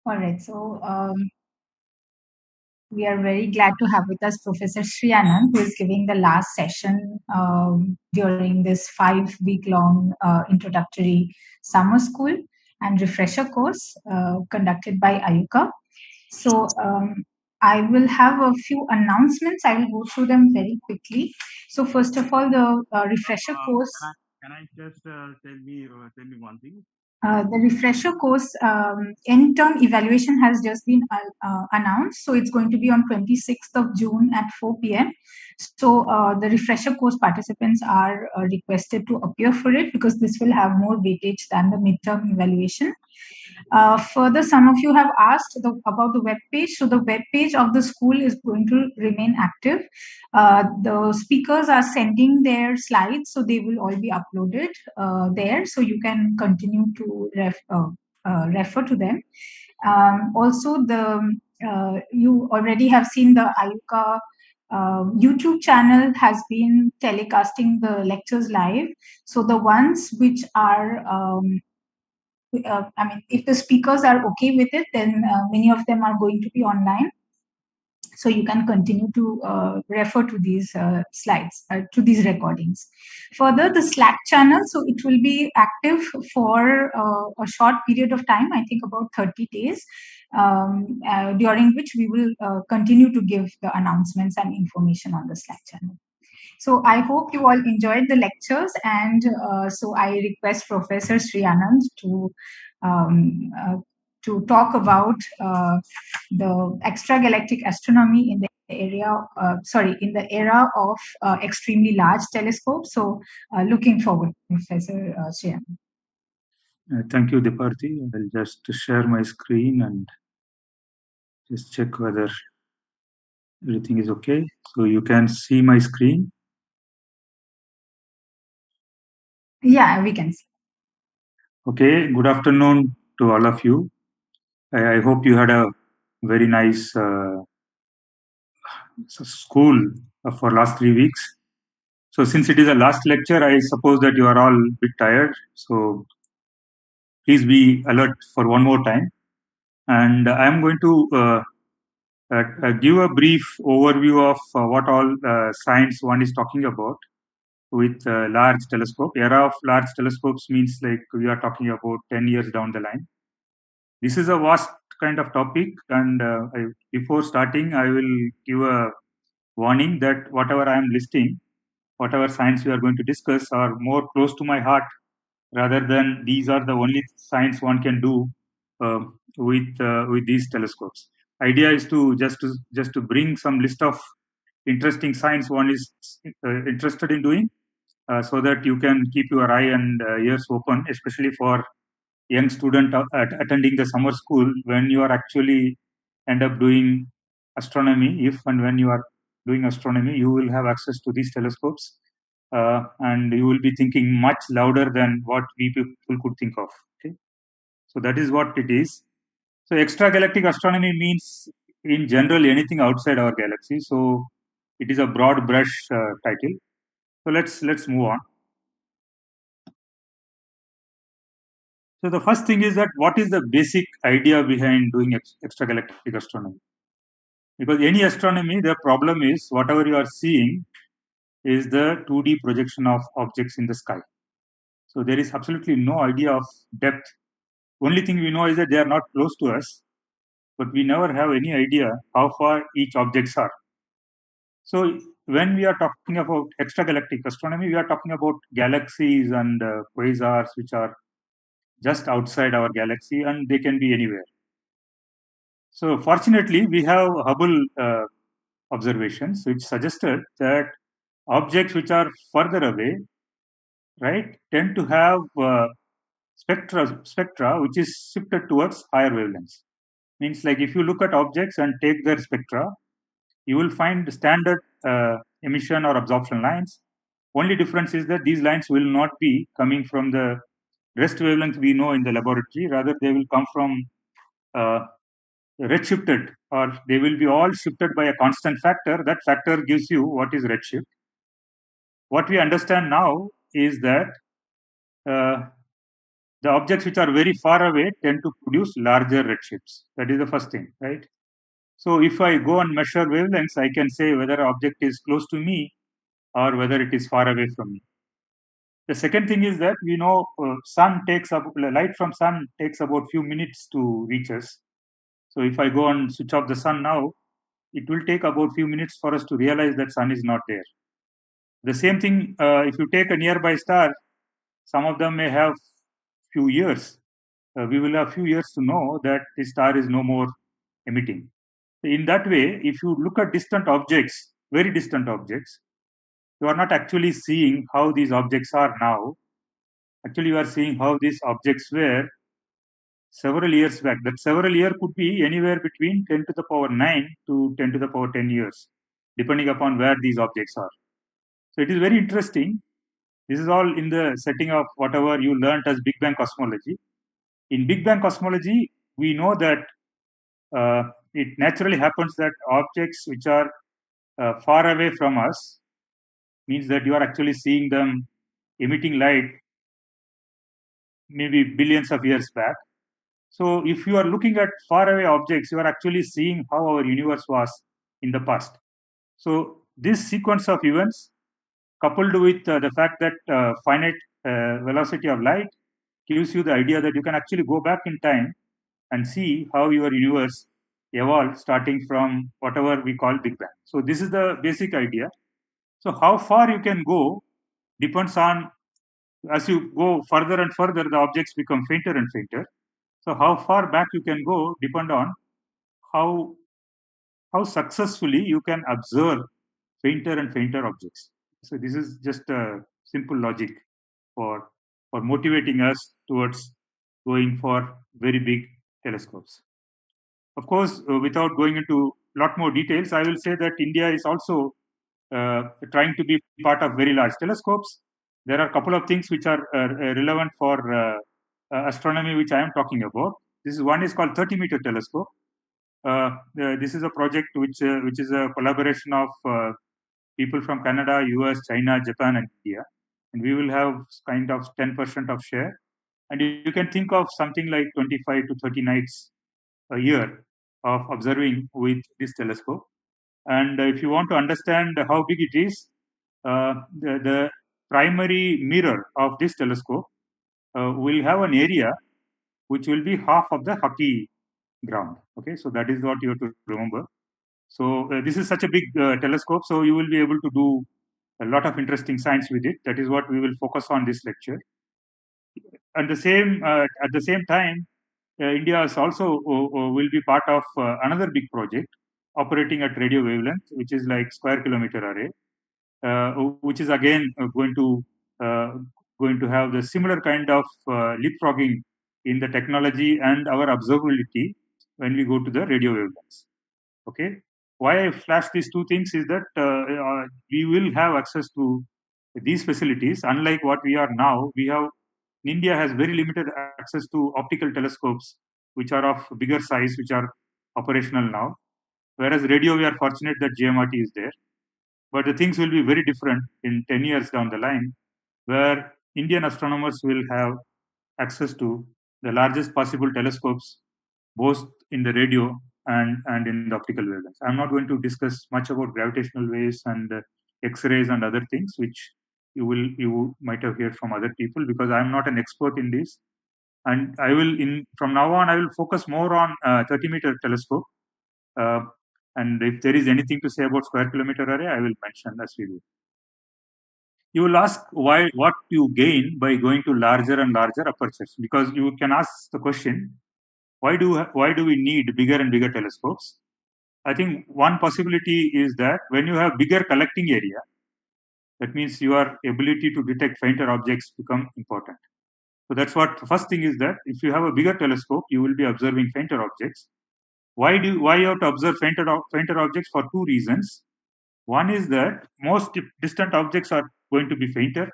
All right. So we are very glad to have with us Professor Srianand, who is giving the last session during this 5-week long introductory summer school and refresher course conducted by IUCAA. So I will have a few announcements. I will go through them very quickly. So first of all, the refresher course. Can I just tell me one thing? The refresher course end term evaluation has just been announced. So it's going to be on 26th of June at 4 p.m. So the refresher course participants are requested to appear for it because this will have more weightage than the midterm evaluation. Further, some of you have asked about the web page. So the web page of the school is going to remain active. The speakers are sending their slides, so they will all be uploaded there. So you can continue to refer to them. Also, you already have seen the IUCAA YouTube channel has been telecasting the lectures live. So the ones which are I mean, if the speakers are okay with it, then many of them are going to be online. So you can continue to refer to these slides, to these recordings. Further, the Slack channel, so it will be active for a short period of time, I think about 30 days, during which we will continue to give the announcements and information on the Slack channel. So I hope you all enjoyed the lectures, and so I request Professor Srianand um, uh, to talk about the extragalactic astronomy in the in the era of extremely large telescopes. So looking forward, Professor Srianand. Thank you, Departi. I'll just share my screen and just check whether everything is okay. So you can see my screen. Yeah, we can see. Okay, good afternoon to all of you. I hope you had a very nice school for last 3 weeks. So since it is a last lecture, I suppose that you are all a bit tired. So please be alert for one more time. And I am going to give a brief overview of what all science one is talking about with large telescope. Era of large telescopes means like we are talking about 10 years down the line. This is a vast kind of topic, and before starting, I will give a warning that whatever I am listing, whatever science we are going to discuss, are more close to my heart rather than these are the only science one can do uh, with these telescopes. Idea is to just to bring some list of interesting science one is interested in doing, so that you can keep your eye and ears open, especially for young student attending the summer school when you are actually end up doing astronomy. If and when you are doing astronomy, you will have access to these telescopes, and you will be thinking much louder than what we people could think of. Okay, so that is what it is. So extragalactic astronomy means in general anything outside our galaxy. So it is a broad brush title. So let's move on. So the first thing is that what is the basic idea behind doing extragalactic astronomy? Because any astronomy, the problem is whatever you are seeing is the 2D projection of objects in the sky. So there is absolutely no idea of depth. Only thing we know is that they are not close to us, but we never have any idea how far each objects are. So when we are talking about extragalactic astronomy, we are talking about galaxies and quasars, which are just outside our galaxy, and they can be anywhere. So fortunately, we have Hubble observations, which suggested that objects which are further away, right, tend to have spectra which is shifted towards higher wavelengths. Means like if you look at objects and take their spectra, you will find standard emission or absorption lines. Only difference is that these lines will not be coming from the rest wavelength we know in the laboratory. Rather, they will come from uh, redshifted, or they will be all shifted by a constant factor. That factor gives you what is redshift. What we understand now is that uh, the objects which are very far away tend to produce larger redshifts. That is the first thing, right? So if I go and measure wavelengths, I can say whether an object is close to me or whether it is far away from me. The second thing is that we know light from sun takes about few minutes to reach us. So if I go and switch off the sun now, it will take about few minutes for us to realize that sun is not there. The same thing, if you take a nearby star, some of them may have few years. We will have few years to know that the star is no more emitting. In that way, if you look at distant objects, very distant objects, you are not actually seeing how these objects are now. Actually, you are seeing how these objects were several years back. That several year could be anywhere between 10 to the power 9 to 10 to the power 10 years, depending upon where these objects are. So it is very interesting. This is all in the setting of whatever you learned as Big Bang cosmology. In Big Bang cosmology, we know that it naturally happens that objects which are far away from us means that you are actually seeing them emitting light maybe billions of years back. So if you are looking at far away objects, you are actually seeing how our universe was in the past. So this sequence of events, coupled with the fact that finite velocity of light gives you the idea that you can actually go back in time and see how your universe evolved starting from whatever we call Big Bang. So this is the basic idea. So how far you can go depends on, as you go further and further, the objects become fainter and fainter. So how far back you can go depend on how how successfully you can observe fainter and fainter objects. So this is just a simple logic for motivating us towards going for very big telescopes. Of course, without going into a lot more details, I will say that India is also trying to be part of very large telescopes. There are a couple of things which are relevant for astronomy, which I am talking about. This is one is called 30-meter telescope. This is a project which is a collaboration of people from Canada, US, China, Japan, and India, and we will have kind of 10% of share. And you can think of something like 25 to 30 nights a year of observing with this telescope. And if you want to understand how big it is, the primary mirror of this telescope will have an area which will be half of the hockey ground. Okay, so that is what you have to remember. So this is such a big telescope, so you will be able to do a lot of interesting science with it. That is what we will focus on this lecture. At the same time, India is also will be part of another big project operating at radio wavelength, which is like square kilometer array, which is again uh, going to have the similar kind of leapfrogging in the technology and our observability when we go to the radio wavelengths. Okay, why I flash these two things is that we will have access to these facilities. Unlike what we are now, we have India has very limited access to optical telescopes, which are of bigger size, which are operational now. Whereas radio, we are fortunate that GMRT is there. But the things will be very different in 10 years down the line, where Indian astronomers will have access to the largest possible telescopes, both in the radio and in the optical wavelengths. I'm not going to discuss much about gravitational waves and X-rays and other things, which you might have heard from other people, because I'm not an expert in this. And I will, in from now on, I will focus more on 30-meter telescope. Uh, and if there is anything to say about square kilometer array, I will mention as we do. You will ask what you gain by going to larger and larger apertures, because you can ask the question, why do we need bigger and bigger telescopes? I think one possibility is that when you have bigger collecting area, that means your ability to detect fainter objects become important. So that's what the first thing is, that if you have a bigger telescope, you will be observing fainter objects. Why you have to observe fainter objects? For two reasons. One is that most distant objects are going to be fainter,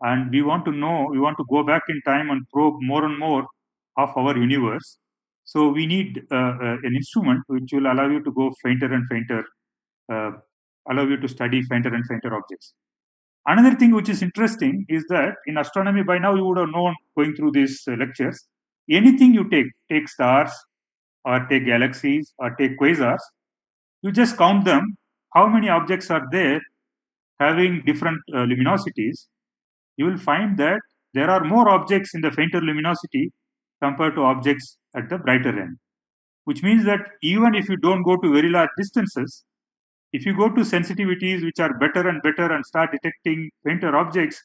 and we want to go back in time and probe more and more of our universe. So we need an instrument which will allow you to go fainter and fainter, uh, allow you to study fainter and fainter objects. Another thing which is interesting is that in astronomy, by now you would have known going through these lectures, anything you take stars or take galaxies or take quasars, you just count them, how many objects are there having different luminosities. You will find that there are more objects in the fainter luminosity compared to objects at the brighter end, which means that even if you don't go to very large distances, if you go to sensitivities which are better and better and start detecting fainter objects,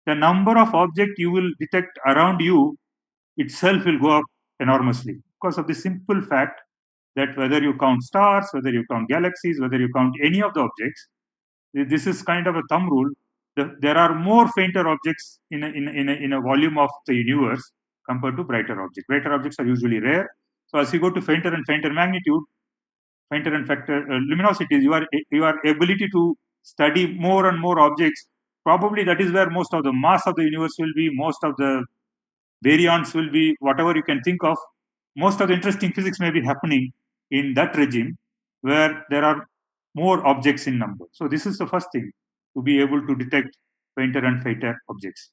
the number of objects you will detect around you itself will go up enormously because of the simple fact that whether you count stars, whether you count galaxies, whether you count any of the objects, this is kind of a thumb rule. There are more fainter objects in a volume of the universe compared to brighter objects. Brighter objects are usually rare. So as you go to fainter and fainter magnitude, fainter and fainter luminosities, your ability to study more and more objects. Probably that is where most of the mass of the universe will be. Most of the baryons will be, whatever you can think of. Most of the interesting physics may be happening in that regime where there are more objects in number. So this is the first thing, to be able to detect fainter and fainter objects.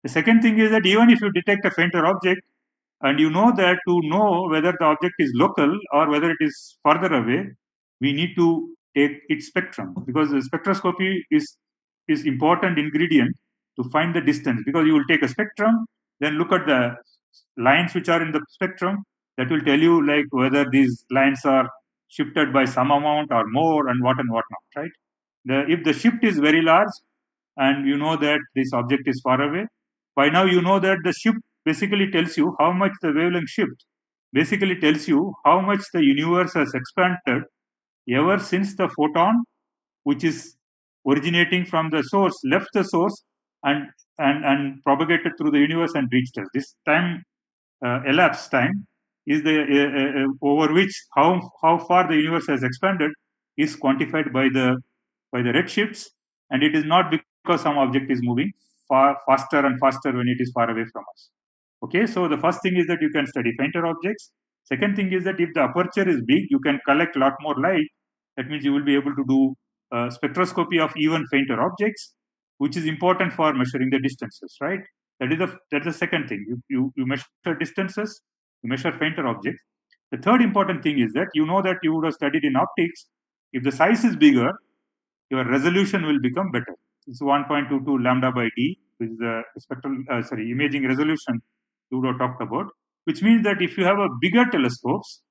The second thing is that even if you detect a fainter object and you know that to know whether the object is local or whether it is further away, we need to take its spectrum, because the spectroscopy is important ingredient to find the distance, because you will take a spectrum, then look at the lines which are in the spectrum, that will tell you like whether these lines are shifted by some amount or more and what not, right? If the shift is very large and you know that this object is far away, by now you know that the shift basically tells you how much the wavelength shift basically tells you how much the universe has expanded ever since the photon, which is originating from the source, left the source and and propagated through the universe and reached us. This time, elapsed time, is the over which how far the universe has expanded is quantified by the redshifts, and it is not because some object is moving far faster and faster when it is far away from us. Okay, so the first thing is that you can study fainter objects. Second thing is that if the aperture is big, you can collect a lot more light. That means you will be able to do spectroscopy of even fainter objects, which is important for measuring the distances, right? That's the second thing. You measure distances, you measure fainter objects. The third important thing is that you know that you would have studied in optics. If the size is bigger, your resolution will become better. It's 1.22 lambda by d, which is the imaging resolution you would have talked about, which means that if you have a bigger telescopes,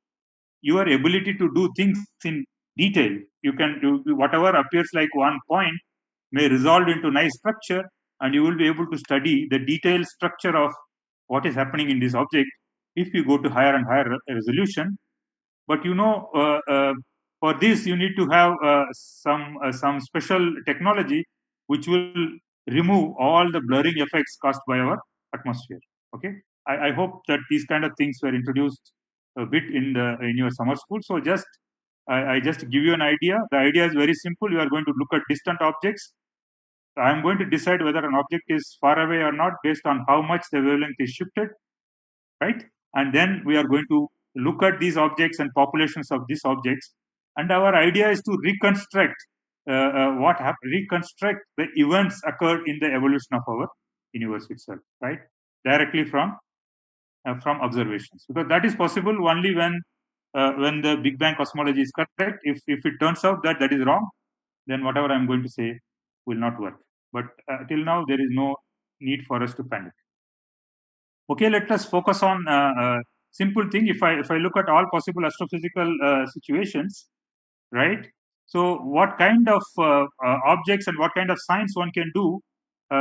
your ability to do things in detail, you can do whatever appears like one point may resolve into nice structure, and you will be able to study the detailed structure of what is happening in this object if you go to higher and higher resolution. But for this you need to have some special technology which will remove all the blurring effects caused by our atmosphere. Okay, I hope that these kind of things were introduced a bit in your summer school. So I just give you an idea. The idea is very simple. You are going to look at distant objects. I am going to decide whether an object is far away or not based on how much the wavelength is shifted, right? And then we are going to look at these objects and populations of these objects, and our idea is to reconstruct reconstruct the events occurred in the evolution of our universe itself, right? Directly from observations, because that is possible only when the Big Bang cosmology is correct. If it turns out that that is wrong, then whatever I'm going to say will not work. But till now, there is no need for us to panic. Okay, let us focus on simple thing. If I look at all possible astrophysical situations, right? So what kind of objects and what kind of science one can do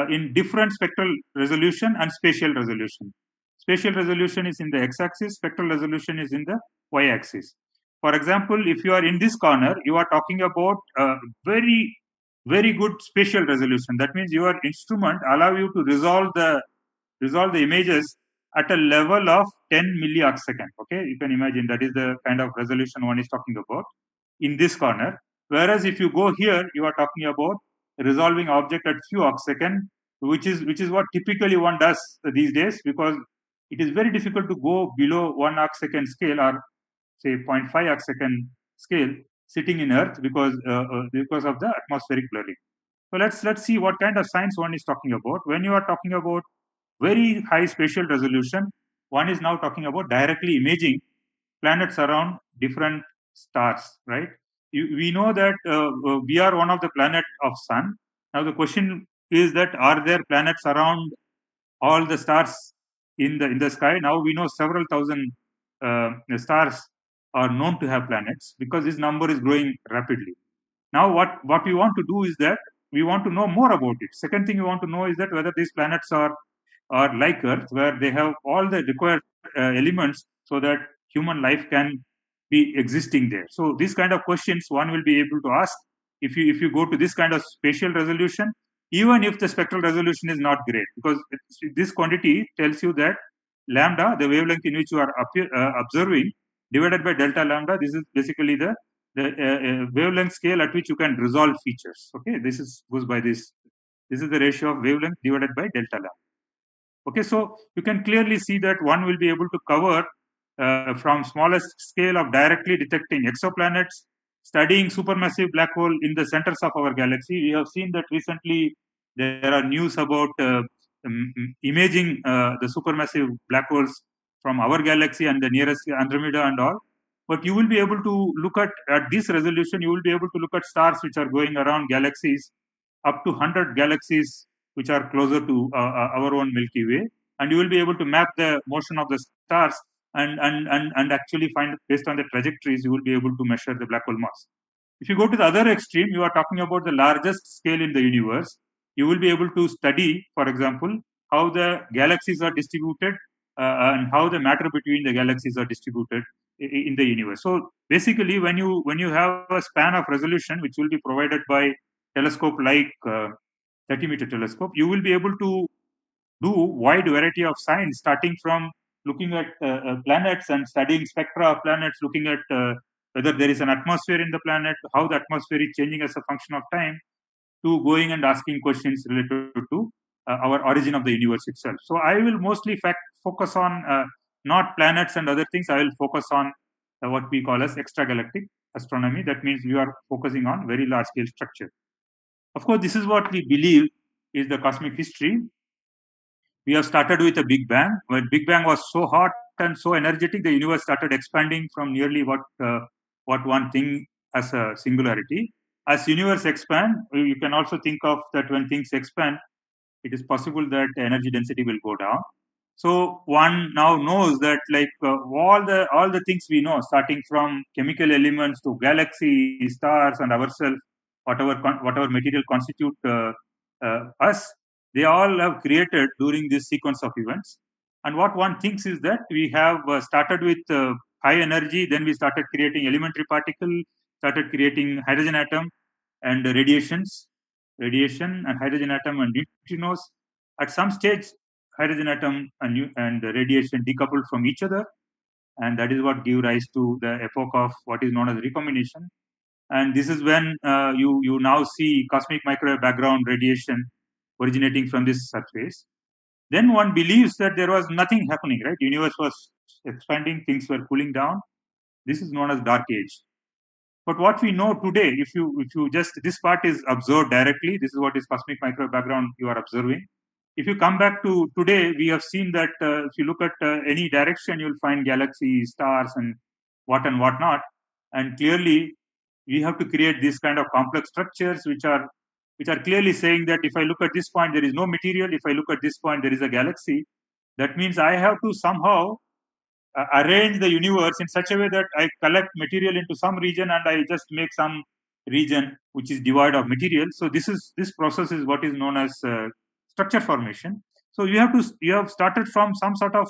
in different spectral resolution and spatial resolution. Spatial resolution is in the x-axis, spectral resolution is in the y-axis. For example, if you are in this corner, you are talking about very, very good spatial resolution. That means your instrument allow you to resolve the images at a level of 10 milliarc second. Okay, you can imagine that is the kind of resolution one is talking about in this corner. Whereas if you go here, you are talking about resolving object at few arc second, which is what typically one does these days, because it is very difficult to go below 1 arc second scale, or say 0.5 arc second scale sitting in Earth, because of the atmospheric blurring. So let's see what kind of science one is talking about. When you are talking about very high spatial resolution, one is now talking about directly imaging planets around different stars, right? We know that we are one of the planet of sun. Now the question is that are there planets around all the stars in the sky? Now we know several thousand stars are known to have planets because this number is growing rapidly. Now, what we want to do is that we want to know more about it. Second thing we want to know is that whether these planets are like Earth, where they have all the required elements so that human life can be existing there. So these kind of questions one will be able to ask if you go to this kind of spatial resolution, even if the spectral resolution is not great, because this quantity tells you that lambda, the wavelength in which you are observing, divided by delta lambda. This is basically the wavelength scale at which you can resolve features. Okay, this is goes by this. This is the ratio of wavelength divided by delta lambda. Okay, so you can clearly see that one will be able to cover from smallest scale of directly detecting exoplanets, studying supermassive black hole in the centers of our galaxy. We have seen that recently there are news about imaging the supermassive black holes from our galaxy and the nearest Andromeda and all. But you will be able to look at this resolution, you will be able to look at stars which are going around galaxies, up to 100 galaxies which are closer to our own Milky Way, and you will be able to map the motion of the stars and actually find, based on the trajectories, you will be able to measure the black hole mass. If you go to the other extreme, you are talking about the largest scale in the universe. You will be able to study, for example, how the galaxies are distributed and how the matter between the galaxies are distributed in the universe. So basically, when you have a span of resolution which will be provided by telescope like 30-meter telescope, you will be able to do wide variety of science, starting from looking at planets and studying spectra of planets, looking at whether there is an atmosphere in the planet, how the atmosphere is changing as a function of time, to going and asking questions related to our origin of the universe itself. So I will mostly focus on not planets and other things. I will focus on what we call as extragalactic astronomy. That means we are focusing on very large scale structure. Of course, this is what we believe is the cosmic history. We have started with a Big Bang. When Big Bang was so hot and so energetic, the universe started expanding from nearly what one thing as a singularity. As universe expand, you can also think of that when things expand, it is possible that energy density will go down. So one now knows that, like all the things we know, starting from chemical elements to galaxies, stars, and ourselves, whatever material constitute us, they all have created during this sequence of events. And what one thinks is that we have started with high energy, then we started creating elementary particle, started creating hydrogen atom and radiation and hydrogen atom and neutrinos. At some stage, hydrogen atom and the radiation decoupled from each other, and that is what gave rise to the epoch of what is known as recombination. And this is when you now see cosmic microwave background radiation originating from this surface. Then one believes that there was nothing happening, right? Universe was expanding, things were cooling down. This is known as dark age. But what we know today, if you just, this part is observed directly. This is what is cosmic microwave background you are observing. If you come back to today, we have seen that if you look at any direction, you'll find galaxies, stars, and what not. And clearly, we have to create these kind of complex structures which are clearly saying that if I look at this point, there is no material. If I look at this point, there is a galaxy. That means I have to somehow arrange the universe in such a way that I collect material into some region and I just make some region which is devoid of material. So this process is what is known as structure formation. So you have started from some sort of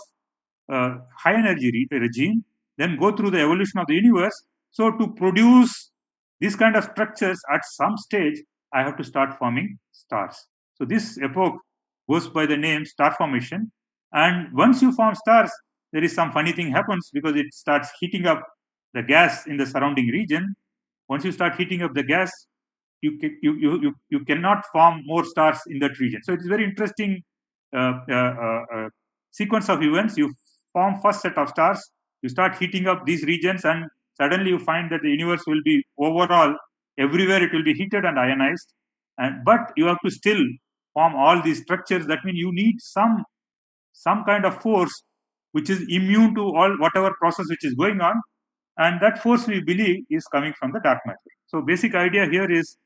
high energy regime, then go through the evolution of the universe. So to produce these kind of structures at some stage, I have to start forming stars. So this epoch goes by the name star formation. And once you form stars, there is some funny thing happens because it starts heating up the gas in the surrounding region. Once you start heating up the gas, you cannot form more stars in that region. So it's very interesting sequence of events. You form first set of stars, you start heating up these regions, and suddenly you find that the universe will be overall everywhere it will be heated and ionized. but you have to still form all these structures. That means you need some kind of force which is immune to all whatever process which is going on, and that force we believe is coming from the dark matter. So basic idea here is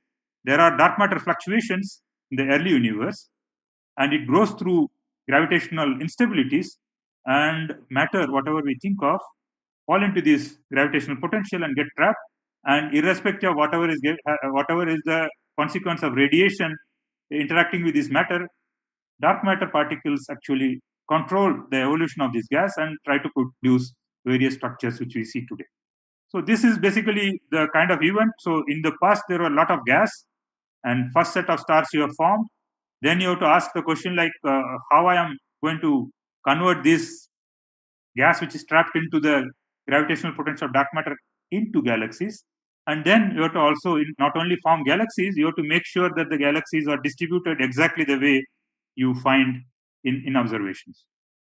there are dark matter fluctuations in the early universe, and it grows through gravitational instabilities, and matter, whatever we think of, fall into this gravitational potential and get trapped. And irrespective of whatever is the consequence of radiation interacting with this matter, dark matter particles actually control the evolution of this gas and try to produce various structures which we see today. So this is basically the kind of event. So in the past there were a lot of gas, and first set of stars you have formed. Then you have to ask the question like how I am going to convert this gas which is trapped into the gravitational potential of dark matter into galaxies. And then you have to also not only form galaxies, you have to make sure that the galaxies are distributed exactly the way you find in observations.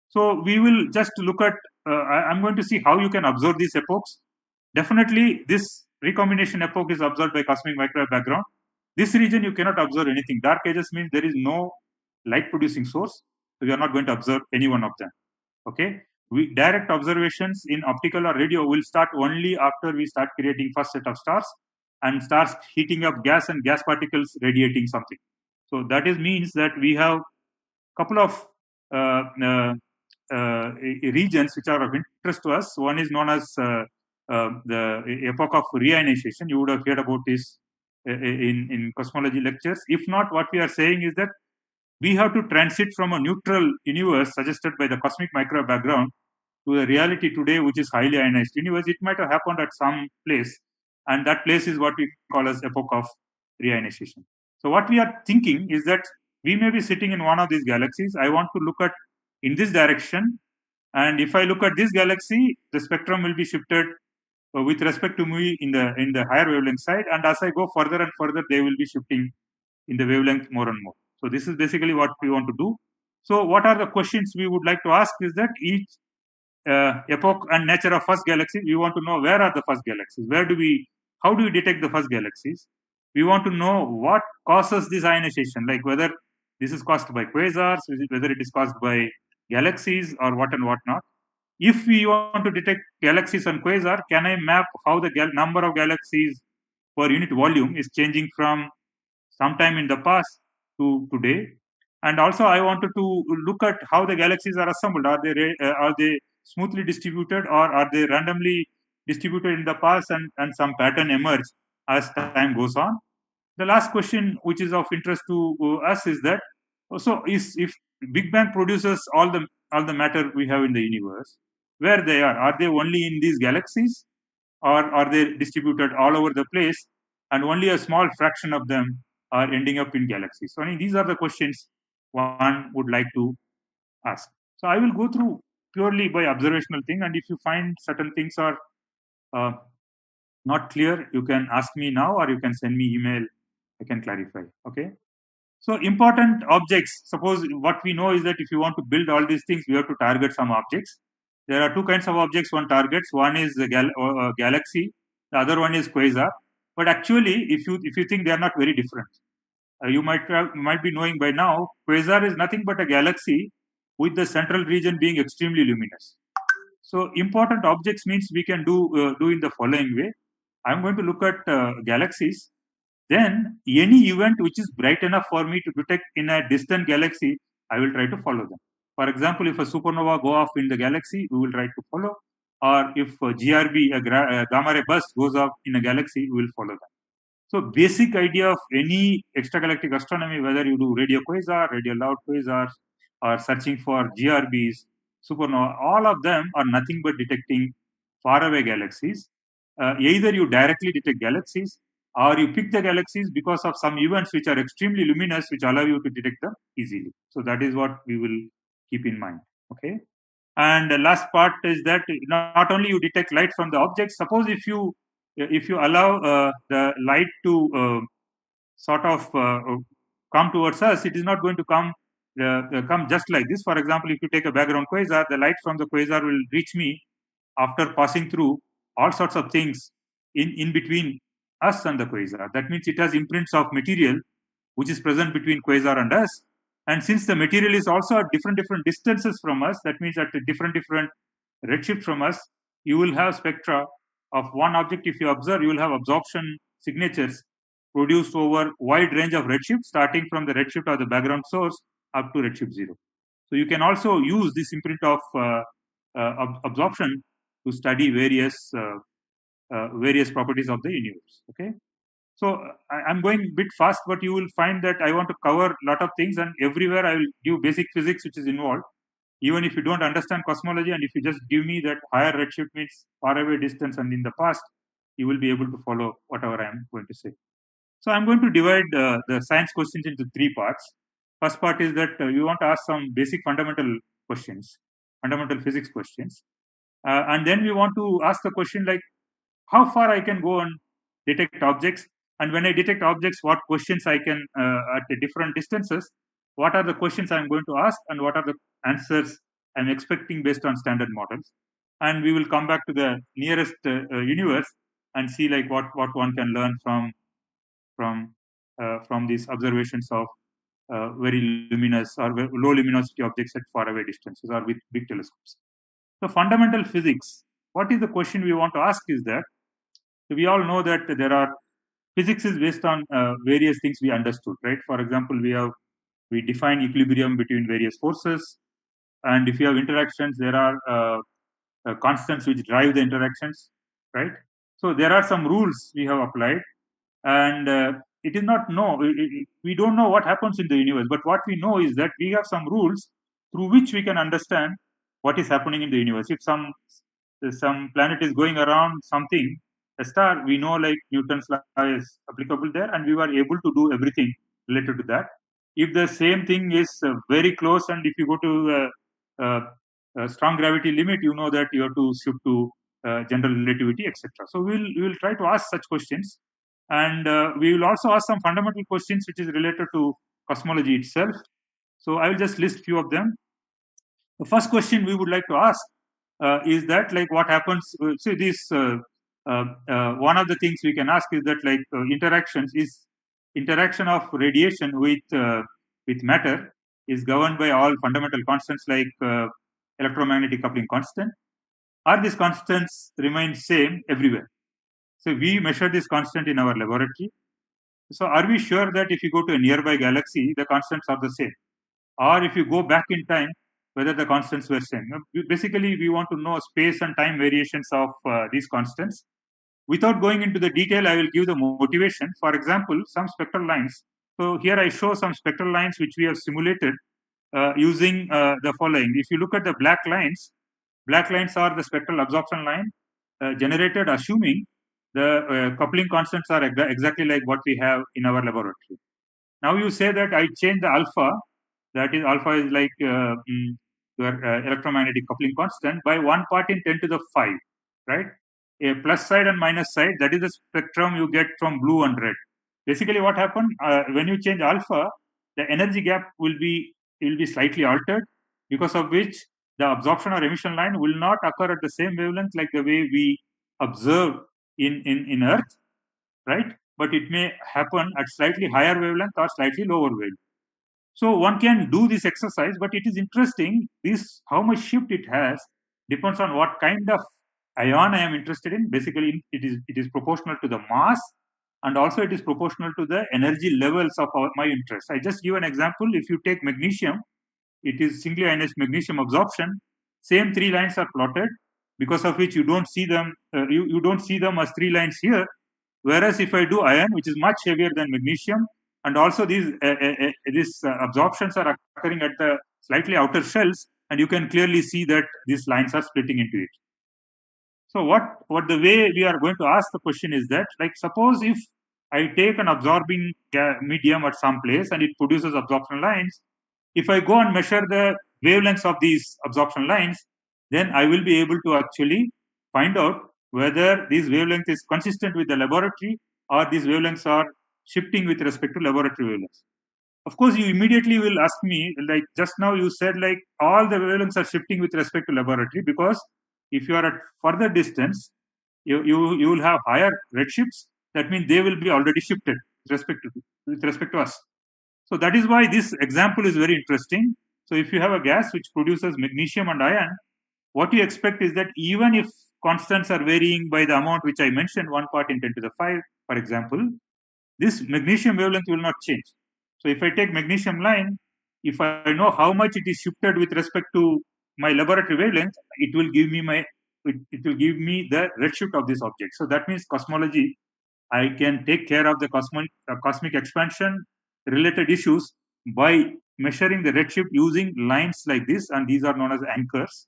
So we will just look at, I'm going to see how you can observe these epochs. Definitely, this recombination epoch is observed by cosmic microwave background. This region you cannot observe anything. Dark ages means there is no light producing source, so you are not going to observe any one of them. Okay, we direct observations in optical or radio will start only after we start creating first set of stars and stars heating up gas and gas particles radiating something. So that is means that we have couple of uh, uh, regions which are of interest to us. One is known as the Epoch of Reinitiation. You would have heard about this in cosmology lectures. If not, what we are saying is that we have to transit from a neutral universe suggested by the cosmic microwave background to a reality today which is highly ionized universe. It might have happened at some place, and that place is what we call as Epoch of Reinitiation. So what we are thinking is that we may be sitting in one of these galaxies. I want to look at in this direction, and if I look at this galaxy, the spectrum will be shifted with respect to me in the higher wavelength side, and as I go further and further, they will be shifting in the wavelength more and more. So this is basically what we want to do. So what are the questions we would like to ask is that each epoch and nature of first galaxy, we want to know where are the first galaxies, how do we detect the first galaxies. We want to know what causes this ionization, like whether this is caused by quasars, whether it is caused by galaxies or what and what not. If we want to detect galaxies and quasar, can I map how the number of galaxies per unit volume is changing from sometime in the past to today? And also I wanted to look at how the galaxies are assembled. Are they smoothly distributed, or are they randomly distributed in the past, and some pattern emerge as time goes on? The last question which is of interest to us is that, so is if big bang produces all the matter we have in the universe, where they are they only in these galaxies, or are they distributed all over the place, and only a small fraction of them are ending up in galaxies? So I mean, these are the questions one would like to ask. So I will go through purely by observational thing, and if you find certain things are uh, not clear, you can ask me now, or you can send me email. I can clarify. Okay. So important objects. Suppose what we know is that if you want to build all these things, we have to target some objects. There are two kinds of objects one targets. One is the galaxy. The other one is quasar. But actually, if you think they are not very different, you might be knowing by now, quasar is nothing but a galaxy with the central region being extremely luminous. So important objects means we can do in the following way. I'm going to look at galaxies. Then any event which is bright enough for me to detect in a distant galaxy, I will try to follow them. For example, if a supernova go off in the galaxy, we will try to follow. Or if a GRB, a gamma ray burst goes off in a galaxy, we will follow them. So basic idea of any extragalactic astronomy, whether you do radio quasar, radio loud quasars, or searching for GRBs, supernova, all of them are nothing but detecting faraway galaxies. Either you directly detect galaxies, or you pick the galaxies because of some events which are extremely luminous, which allow you to detect them easily. So that is what we will keep in mind. Okay. And the last part is that not only you detect light from the objects. Suppose if you allow the light to sort of come towards us, it is not going to come just like this. For example, if you take a background quasar, the light from the quasar will reach me after passing through all sorts of things in between us and the quasar. That means it has imprints of material which is present between quasar and us. And since the material is also at different distances from us, that means at a different redshift from us, you will have spectra of one object. If you observe, you will have absorption signatures produced over wide range of redshift, starting from the redshift of the background source up to redshift 0. So you can also use this imprint of absorption to study various properties of the universe. Okay. So I'm going a bit fast, but you will find that I want to cover a lot of things, and everywhere I will give basic physics which is involved. Even if you don't understand cosmology, and if you just give me that higher redshift means far away distance and in the past, you will be able to follow whatever I am going to say. So I'm going to divide the science questions into three parts. First part is that you want to ask some basic fundamental questions, fundamental physics questions. And then we want to ask the question like how far I can go and detect objects. And when I detect objects, what questions I can, at the different distances, what are the questions I'm going to ask and what are the answers I'm expecting based on standard models. And we will come back to the nearest universe and see like what one can learn from these observations of very luminous or low luminosity objects at far away distances or with big telescopes. So fundamental physics, what is the question we want to ask is that we all know that there are physics is based on various things we understood, right? For example, we define equilibrium between various forces, and if you have interactions, there are constants which drive the interactions, right? So there are some rules we have applied, and it is not know we don't know what happens in the universe, but what we know is that we have some rules through which we can understand what is happening in the universe. If some planet is going around something, a star, we know like Newton's law is applicable there, and we were able to do everything related to that. If the same thing is very close, and if you go to strong gravity limit, you know that you have to shift to general relativity, etc. So we will try to ask such questions, and we will also ask some fundamental questions which is related to cosmology itself. So I will just list few of them. The first question we would like to ask is that like what happens. See this. One of the things we can ask is that like interactions is interaction of radiation with matter is governed by all fundamental constants like electromagnetic coupling constant. Are these constants remain same everywhere? So we measure this constant in our laboratory. So are we sure that if you go to a nearby galaxy, the constants are the same? Or if you go back in time, whether the constants were same? Basically, we want to know space and time variations of these constants. Without going into the detail, I will give the motivation. For example, some spectral lines. So here I show some spectral lines which we have simulated using the following. If you look at the black lines are the spectral absorption line generated assuming the coupling constants are exactly like what we have in our laboratory. Now you say that I change the alpha, that is alpha is like your electromagnetic coupling constant by 1 part in 10 to the 5, right? A plus side and minus side, that is the spectrum you get from blue and red. Basically what happened when you change alpha, the energy gap will be slightly altered, because of which the absorption or emission line will not occur at the same wavelength like the way we observe in Earth, right? But it may happen at slightly higher wavelength or slightly lower wavelength. So one can do this exercise, but it is interesting. This how much shift it has depends on what kind of ion I am interested in. Basically, it is proportional to the mass, and also it is proportional to the energy levels of my interest. I just give an example. If you take magnesium, it is singly ionized magnesium absorption. Same three lines are plotted, because of which you don't see them. You don't see them as three lines here. Whereas if I do iron, which is much heavier than magnesium, and also these absorptions are occurring at the slightly outer shells, and you can clearly see that these lines are splitting into it. So what the way we are going to ask the question is that, like, suppose if I take an absorbing medium at some place and it produces absorption lines, if I go and measure the wavelengths of these absorption lines, then I will be able to actually find out whether this wavelength is consistent with the laboratory or these wavelengths are shifting with respect to laboratory wavelengths. Of course, you immediately will ask me, like just now you said, like all the wavelengths are shifting with respect to laboratory, because if you are at further distance, you will have higher redshifts. That means they will be already shifted with respect to us. So that is why this example is very interesting. So if you have a gas which produces magnesium and iron, what you expect is that even if constants are varying by the amount which I mentioned, 1 part in 10 to the 5, for example, this magnesium wavelength will not change. So if I take magnesium line, if I know how much it is shifted with respect to my laboratory wavelength, it will give me it will give me the redshift of this object. So that means cosmology, I can take care of the cosmic expansion related issues by measuring the redshift using lines like this, and these are known as anchors.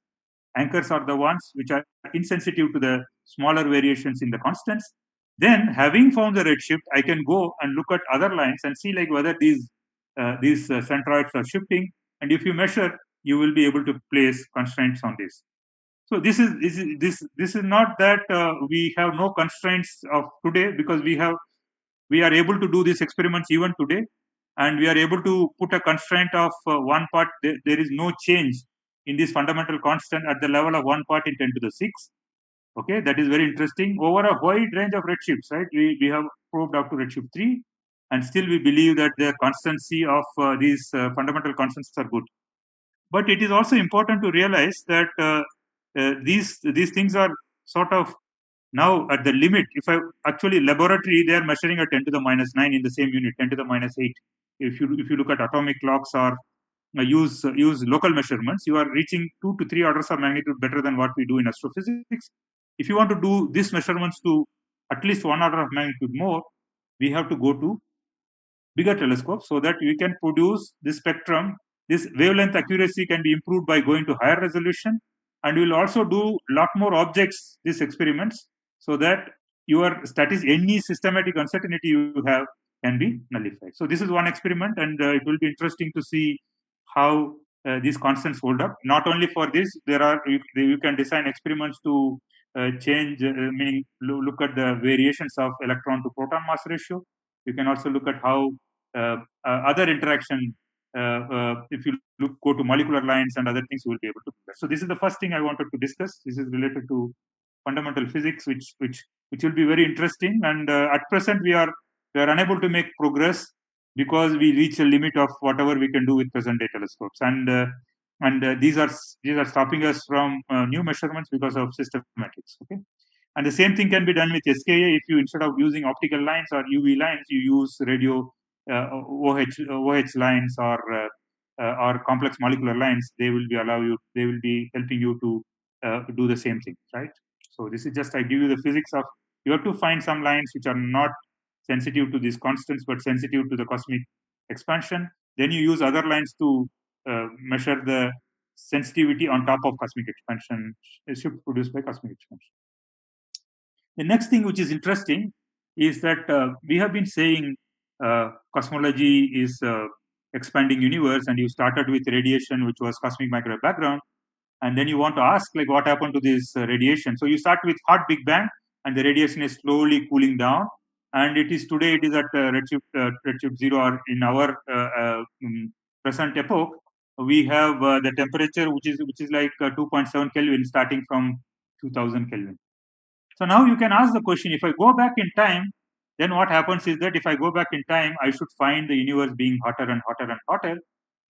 Anchors are the ones which are insensitive to the smaller variations in the constants. Then, having found the redshift, I can go and look at other lines and see like whether these centroids are shifting. And if you measure, you will be able to place constraints on this. So this is not that we have no constraints of today, because we are able to do these experiments even today, and we are able to put a constraint of 1 part. There is no change in this fundamental constant at the level of 1 part in 10 to the 6. Okay, that is very interesting. Over a wide range of redshifts, right? We have probed up to redshift 3, and still we believe that the constancy of these fundamental constants are good. But it is also important to realize that these things are sort of now at the limit. If I actually laboratory, they are measuring at 10 to the minus 9 in the same unit, 10 to the minus 8. If you look at atomic clocks or use local measurements, you are reaching 2 to 3 orders of magnitude better than what we do in astrophysics. If you want to do these measurements to at least 1 order of magnitude more, we have to go to bigger telescopes so that we can produce this spectrum. This wavelength accuracy can be improved by going to higher resolution, and we will also do a lot more objects, these experiments, so that any systematic uncertainty you have can be nullified. So this is one experiment, and it will be interesting to see how these constants hold up. Not only for this, you can design experiments to change, meaning look at the variations of electron to proton mass ratio. You can also look at how other interaction. If you go to molecular lines and other things, you will be able to do that. So this is the first thing I wanted to discuss. This is related to fundamental physics, which will be very interesting. And at present, we are unable to make progress because we reach a limit of whatever we can do with present day telescopes, and these are stopping us from new measurements because of systematics. Okay. And the same thing can be done with SKA. If you, instead of using optical lines or UV lines, you use radio OH lines or complex molecular lines, they will be helping you to do the same thing, right? So this is just, I give you the physics of, you have to find some lines which are not sensitive to these constants but sensitive to the cosmic expansion. Then you use other lines to measure the sensitivity on top of cosmic expansion, shift produced by cosmic expansion. The next thing which is interesting is that we have been saying cosmology is expanding universe, and you started with radiation, which was cosmic microwave background, and then you want to ask like what happened to this radiation. So you start with hot Big Bang, and the radiation is slowly cooling down, and it is at redshift 0, or in our present epoch, we have the temperature which is like 2.7 Kelvin starting from 2000 Kelvin. So now you can ask the question, if I go back in time, then what happens is that if I go back in time, I should find the universe being hotter and hotter and hotter.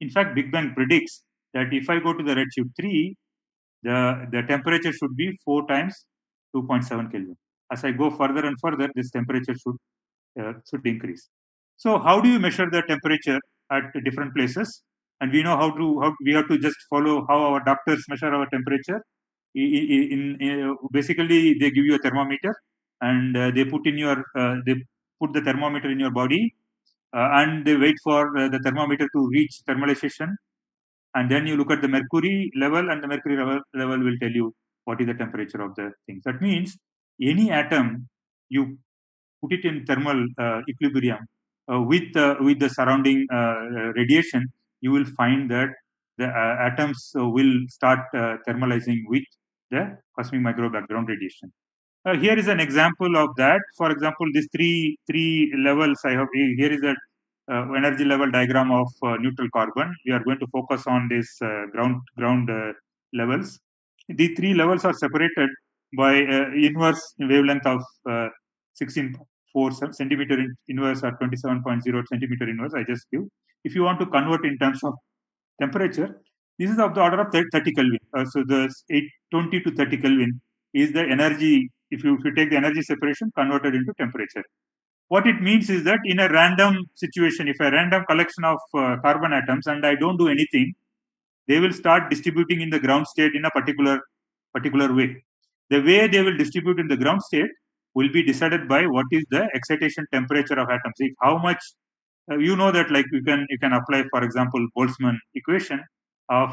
In fact, Big Bang predicts that if I go to the redshift 3, the temperature should be 4 times 2.7 Kelvin. As I go further and further, this temperature should increase. So how do you measure the temperature at different places? And we know how we have to just follow how our doctors measure our temperature. Basically, they give you a thermometer, and they put the thermometer in your body, and they wait for the thermometer to reach thermalization, and then you look at the mercury level, and the mercury level will tell you what is the temperature of the things. That means any atom, you put it in thermal equilibrium with the surrounding radiation, you will find that the atoms will start thermalizing with the cosmic microwave background radiation. Here is an example of that. For example, these three levels I have here is a energy level diagram of neutral carbon. We are going to focus on this ground levels. The three levels are separated by inverse wavelength of 16 centimeter inverse or 27.0 centimeter inverse, I just give. If you want to convert in terms of temperature, this is of the order of 30 Kelvin. So the 820 to 30 Kelvin is the energy. If you take the energy separation converted into temperature, what it means is that in a random situation, if a random collection of carbon atoms and I don't do anything, they will start distributing in the ground state in a particular way. The way they will distribute in the ground state will be decided by what is the excitation temperature of atoms. If how much you know that, like you can apply, for example, Boltzmann equation of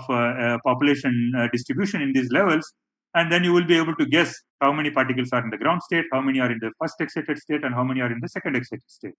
population distribution in these levels, and then you will be able to guess how many particles are in the ground state, how many are in the first excited state, and how many are in the second excited state.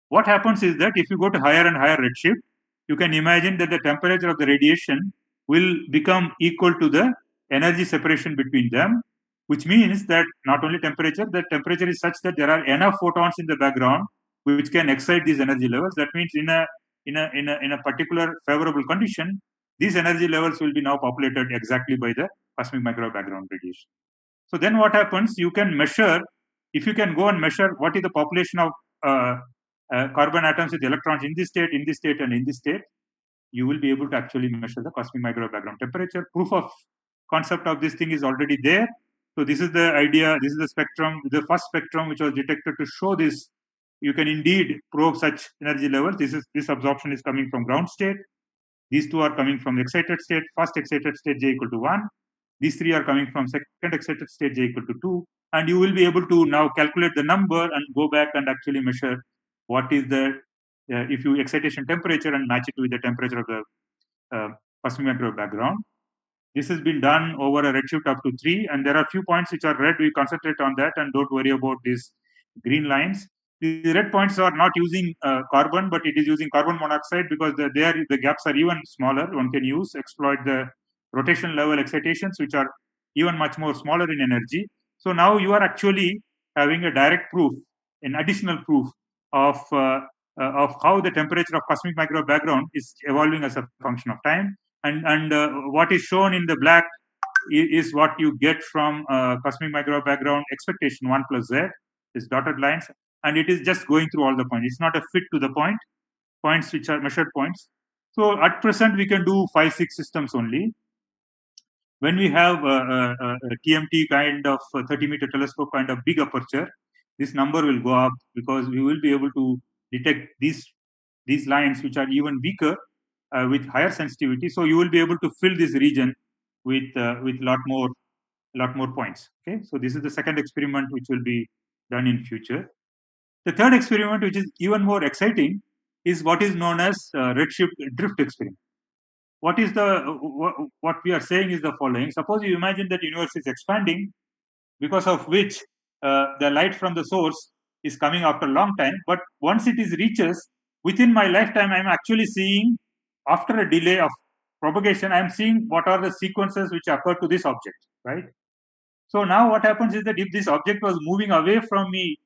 What happens is that if you go to higher and higher redshift, you can imagine that the temperature of the radiation will become equal to the energy separation between them, which means that not only temperature, the temperature is such that there are enough photons in the background which can excite these energy levels. That means in a particular favorable condition, these energy levels will be now populated exactly by the cosmic microwave background radiation. So then what happens? You can measure, if you can go and measure what is the population of carbon atoms with electrons in this state, and in this state, you will be able to actually measure the cosmic microwave background temperature. Proof of concept of this thing is already there. So this is the idea. This is the spectrum, the first spectrum which was detected to show this. You can indeed probe such energy levels. This absorption is coming from ground state. These two are coming from the excited state. First excited state J equal to 1. These three are coming from second excited state J equal to 2. And you will be able to now calculate the number and go back and actually measure what is the if you excitation temperature and match it with the temperature of the cosmic microwave background. This has been done over a redshift up to 3, and there are a few points which are red. We concentrate on that and don't worry about these green lines. The red points are not using carbon, but it is using carbon monoxide because the gaps are even smaller. One can exploit the rotation level excitations, which are even much more smaller in energy. So now you are actually having a direct proof, an additional proof of how the temperature of cosmic microwave background is evolving as a function of time. And what is shown in the black is what you get from cosmic microwave background expectation 1 plus z, is dotted lines, and it is just going through all the points. It's not a fit to the points which are measured points. So at present we can do 5-6 systems only. When we have a TMT kind of 30-meter telescope kind of big aperture, this number will go up because we will be able to detect these lines which are even weaker with higher sensitivity. So you will be able to fill this region with lot more points. Okay, so this is the second experiment which will be done in future. The third experiment, which is even more exciting, is what is known as redshift drift experiment. What we are saying is the following. Suppose you imagine that universe is expanding, because of which the light from the source is coming after a long time, but once it is reaches within my lifetime, I'm actually seeing, after a delay of propagation, I'm seeing what are the sequences which occur to this object, right? So now what happens is that if this object was moving away from me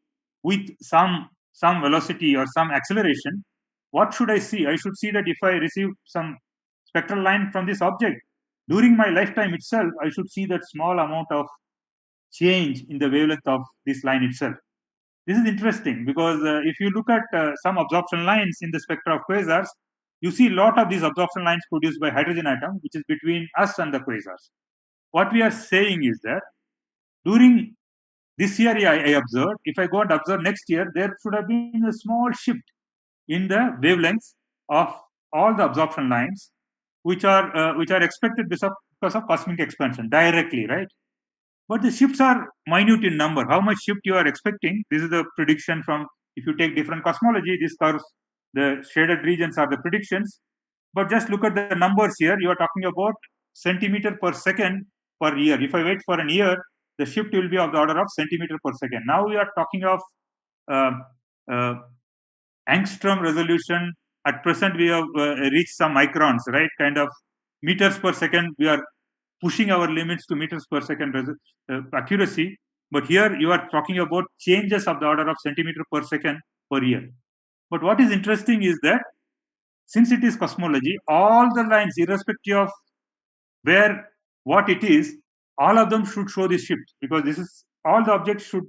with some velocity or some acceleration, what should I see? I should see that if I receive some spectral line from this object during my lifetime itself, I should see that small amount of change in the wavelength of this line itself. This is interesting because if you look at some absorption lines in the spectra of quasars, you see a lot of these absorption lines produced by hydrogen atom, which is between us and the quasars. What we are saying is that during this year, I observed, if I go and observe next year, there should have been a small shift in the wavelengths of all the absorption lines, which are expected because of cosmic expansion directly, right? But the shifts are minute in number. How much shift you are expecting? This is the prediction from, if you take different cosmology, these curves, the shaded regions are the predictions. But just look at the numbers here. You are talking about centimeter per second per year. If I wait for an year, the shift will be of the order of centimeter per second. Now we are talking of uh, uh, angstrom resolution. At present, we have reached some microns, right? Kind of meters per second. We are pushing our limits to meters per second accuracy. But here you are talking about changes of the order of centimeter per second per year. But what is interesting is that since it is cosmology, all the lines, irrespective of what it is, all of them should show this shift, because this is all the objects should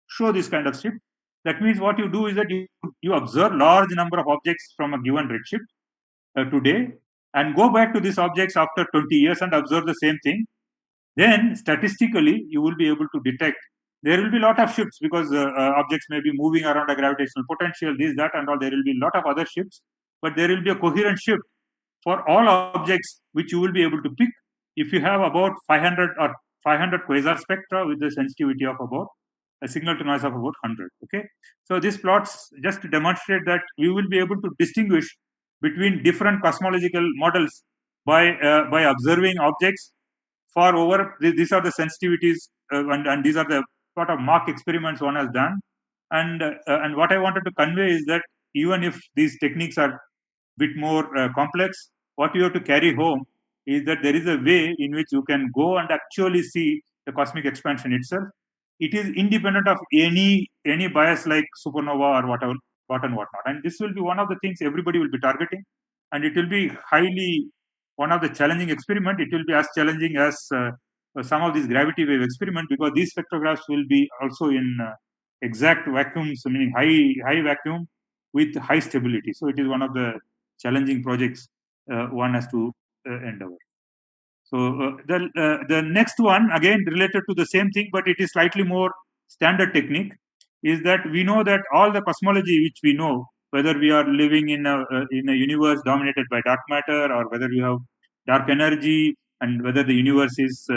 show this kind of shift. That means what you do is that you observe large number of objects from a given redshift today, and go back to these objects after 20 years and observe the same thing. Then statistically you will be able to detect there will be a lot of shifts, because objects may be moving around a gravitational potential, this, that, and all. There will be a lot of other shifts, but there will be a coherent shift for all objects which you will be able to pick if you have about 500 quasar spectra with the sensitivity of about a signal to noise of about 100. Okay, so this plots just to demonstrate that we will be able to distinguish between different cosmological models by observing objects for over. These are the sensitivities, and these are the sort of mock experiments one has done. And what I wanted to convey is that even if these techniques are bit more complex, what you have to carry home is that there is a way in which you can go and actually see the cosmic expansion itself. It is independent of any bias like supernova or whatever, what and whatnot. And this will be one of the things everybody will be targeting, and it will be highly one of the challenging experiment. It will be as challenging as some of these gravity wave experiment, because these spectrographs will be also in exact vacuums, meaning high vacuum with high stability. So it is one of the challenging projects one has to endeavor. So the next one again related to the same thing, but it is slightly more standard technique, is that we know that all the cosmology which we know, whether we are living in a universe dominated by dark matter, or whether you have dark energy, and whether the universe is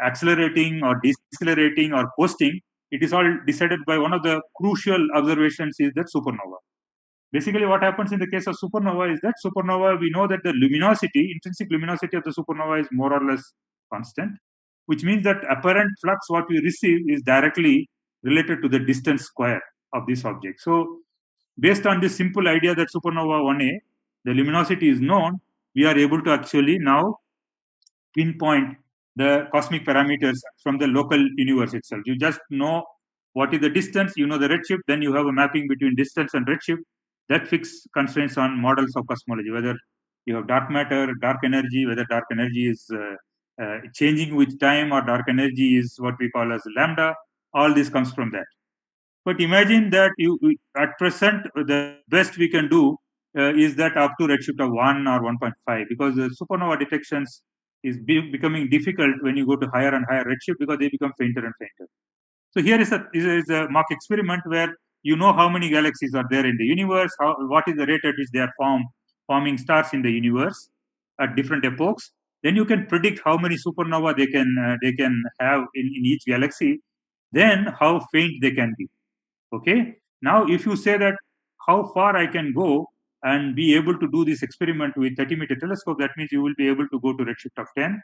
accelerating or decelerating or coasting, it is all decided by one of the crucial observations, is that supernova. Basically, what happens in the case of supernova is that supernova, we know that the luminosity, intrinsic luminosity of the supernova is more or less constant, which means that apparent flux what we receive is directly related to the distance square of this object. So, based on this simple idea that supernova 1A, the luminosity is known, we are able to actually now pinpoint the cosmic parameters from the local universe itself. You just know what is the distance, you know the redshift, then you have a mapping between distance and redshift that fix constraints on models of cosmology, whether you have dark matter, dark energy, whether dark energy is changing with time, or dark energy is what we call as lambda. All this comes from that. But imagine that at present the best we can do is that up to redshift of 1 or 1.5, because the supernova detections is becoming difficult when you go to higher and higher redshift, because they become fainter and fainter. So here is a mock experiment where you know how many galaxies are there in the universe, what is the rate at which they are forming stars in the universe at different epochs. Then you can predict how many supernova they can have in each galaxy. Then how faint they can be. Okay. Now, if you say that how far I can go and be able to do this experiment with 30-meter telescope, that means you will be able to go to redshift of 10.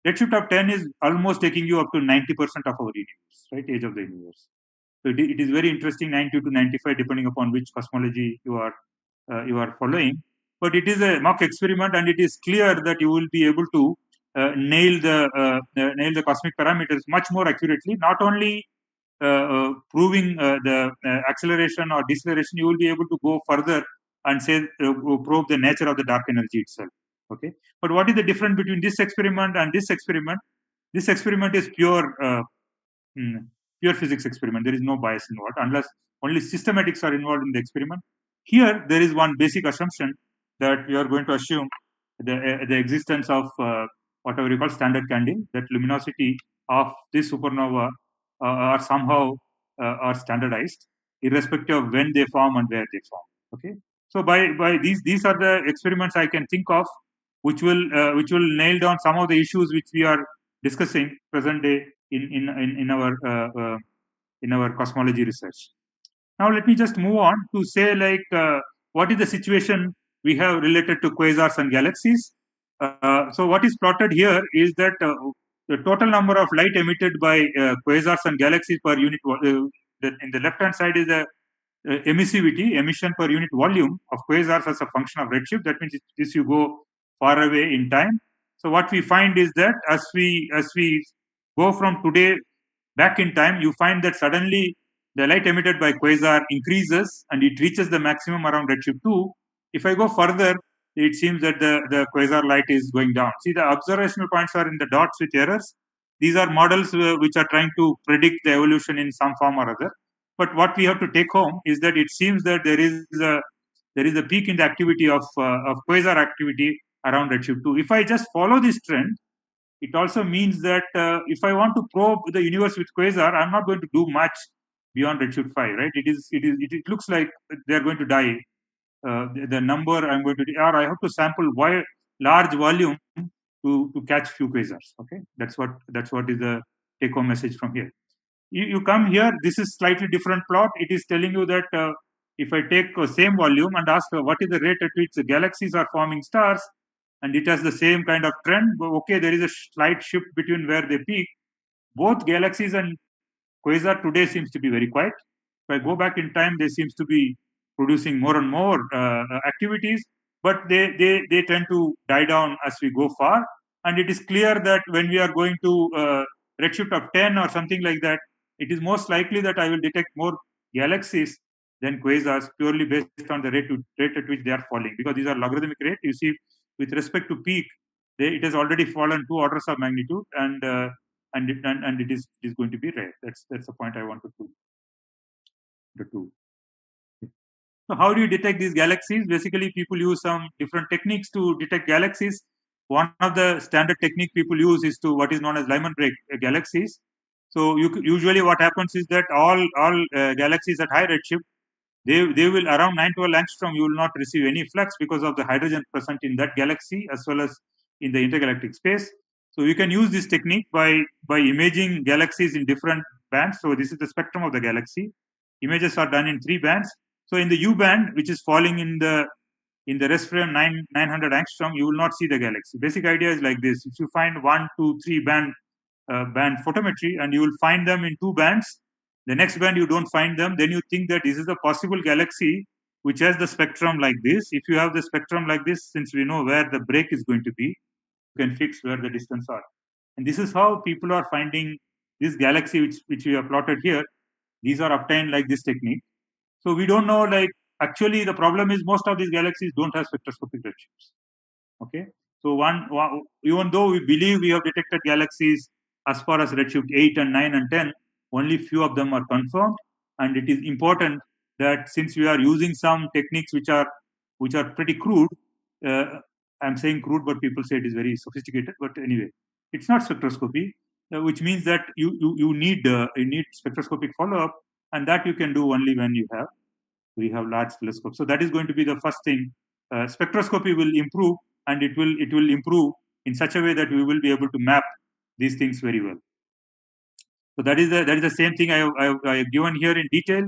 Redshift of 10 is almost taking you up to 90% of our universe, right? Age of the universe. So it is very interesting, 90 to 95, depending upon which cosmology you are following. But it is a mock experiment, and it is clear that you will be able to nail the cosmic parameters much more accurately. Not only proving the acceleration or deceleration, you will be able to go further and say probe the nature of the dark energy itself. Okay, but what is the difference between this experiment and this experiment? This experiment is pure physics experiment. There is no bias involved, unless only systematics are involved in the experiment. Here, there is one basic assumption that we are going to assume the existence of whatever you call standard candle, that luminosity of this supernova are somehow are standardized, irrespective of when they form and where they form. Okay, so by these are the experiments I can think of, which will nail down some of the issues which we are discussing present day in our cosmology research. Now let me just move on to say what is the situation we have related to quasars and galaxies. So what is plotted here is that the total number of light emitted by quasars and galaxies per unit. In the left hand side is the emissivity, emission per unit volume of quasars as a function of redshift. That means this you go far away in time. So what we find is that as we go from today back in time, you find that suddenly the light emitted by quasar increases and it reaches the maximum around redshift 2. If I go further, it seems that the quasar light is going down. See, the observational points are in the dots with errors. These are models which are trying to predict the evolution in some form or other. But what we have to take home is that it seems that there is a peak in the activity of quasar activity around redshift 2. If I just follow this trend, it also means that if I want to probe the universe with quasar, I'm not going to do much beyond redshift 5, right? It looks like they're going to die. The number I'm going to, or I have to sample large volume to catch few quasars. Okay, that's what is the take home message from here. You come here, this is slightly different plot. It is telling you that if I take same volume and ask what is the rate at which the galaxies are forming stars, and it has the same kind of trend, but okay, there is a slight shift between where they peak. Both galaxies and quasar today seems to be very quiet. If I go back in time, they seems to be producing more and more activities, but they tend to die down as we go far. And it is clear that when we are going to redshift of 10 or something like that, it is most likely that I will detect more galaxies than quasars purely based on the rate at which they are falling, because these are logarithmic rate. You see, with respect to peak, it has already fallen 2 orders of magnitude, and it is going to be rare. That's the point I wanted to do. So how do you detect these galaxies? Basically, people use some different techniques to detect galaxies. One of the standard technique people use is to what is known as Lyman break galaxies. So usually what happens is that all galaxies at high redshift, they will around 912 angstrom, you will not receive any flux because of the hydrogen present in that galaxy as well as in the intergalactic space. So you can use this technique by imaging galaxies in different bands. So this is the spectrum of the galaxy. Images are done in 3 bands. So in the U band, which is falling in the rest frame 900 angstrom, you will not see the galaxy. Basic idea is like this: if you find 1, 2, 3 band photometry, and you will find them in 2 bands, the next band you don't find them, then you think that this is a possible galaxy which has the spectrum like this. If you have the spectrum like this, since we know where the break is going to be, you can fix where the distance are. And this is how people are finding this galaxy which we have plotted here. These are obtained like this technique. So we don't know, like, actually the problem is most of these galaxies don't have spectroscopic redshifts. Okay, so even though we believe we have detected galaxies as far as redshift 8 and 9 and 10, only few of them are confirmed. And it is important that since we are using some techniques which are pretty crude, uh, I'm saying crude, but people say it is very sophisticated. But anyway, it's not spectroscopy, which means that you need spectroscopic follow up, and that you can do only when we have large telescopes. So that is going to be the first thing. Spectroscopy will improve, and it will improve in such a way that we will be able to map these things very well. So that is the same thing I have given here in detail.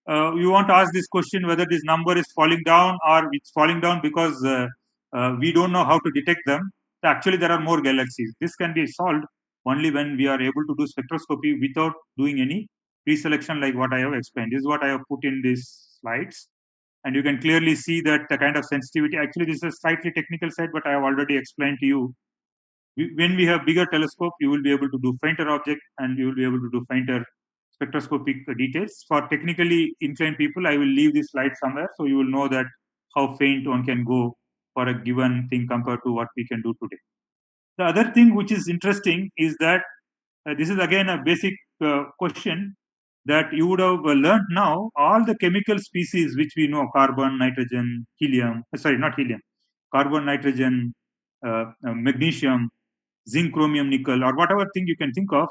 You want to ask this question whether this number is falling down or it's falling down because we don't know how to detect them. So actually, there are more galaxies. This can be solved only when we are able to do spectroscopy without doing any pre-selection like what I have explained. This is what I have put in these slides. And you can clearly see that the kind of sensitivity, actually this is a slightly technical side, but I have already explained to you. When we have bigger telescope, you will be able to do fainter object, and you will be able to do fainter spectroscopic details. For technically inclined people, I will leave this slide somewhere, so you will know that how faint one can go for a given thing compared to what we can do today. The other thing which is interesting is that this is again a basic question that you would have learned now. All the chemical species which we know, carbon, nitrogen, helium, sorry, not helium, carbon, nitrogen, magnesium, zinc, chromium, nickel, or whatever thing you can think of,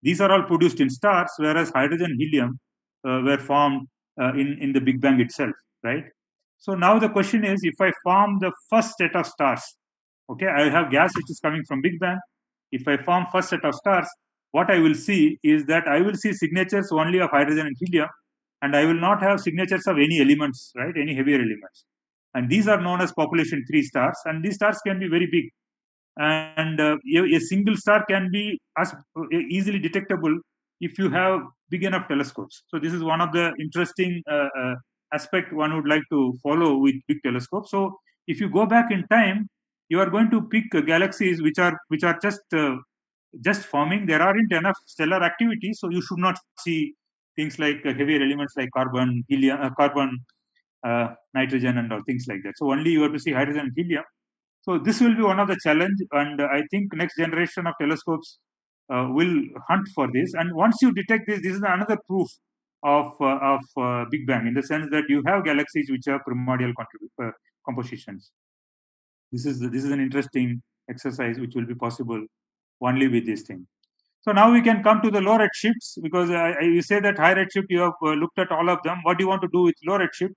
these are all produced in stars, whereas hydrogen, helium were formed in the Big Bang itself, right? So now the question is, if I form the first set of stars, okay, I have gas which is coming from Big Bang. If I form first set of stars, what I will see is that I will see signatures only of hydrogen and helium, and I will not have signatures of any elements, right? Any heavier elements. And these are known as population 3 stars, and these stars can be very big. And a single star can be as easily detectable if you have big enough telescopes. So this is one of the interesting aspect one would like to follow with big telescopes. So if you go back in time, you are going to pick galaxies which are just forming. There aren't enough stellar activity, so you should not see things like heavier elements like carbon, helium, nitrogen, and all things like that. So only you have to see hydrogen and helium. So this will be one of the challenge, and I think next generation of telescopes will hunt for this. And once you detect this, this is another proof of Big Bang, in the sense that you have galaxies which have primordial compositions. This is an interesting exercise which will be possible only with this thing. So now we can come to the low redshifts, because you say that high redshift you have looked at all of them. What do you want to do with low redshift?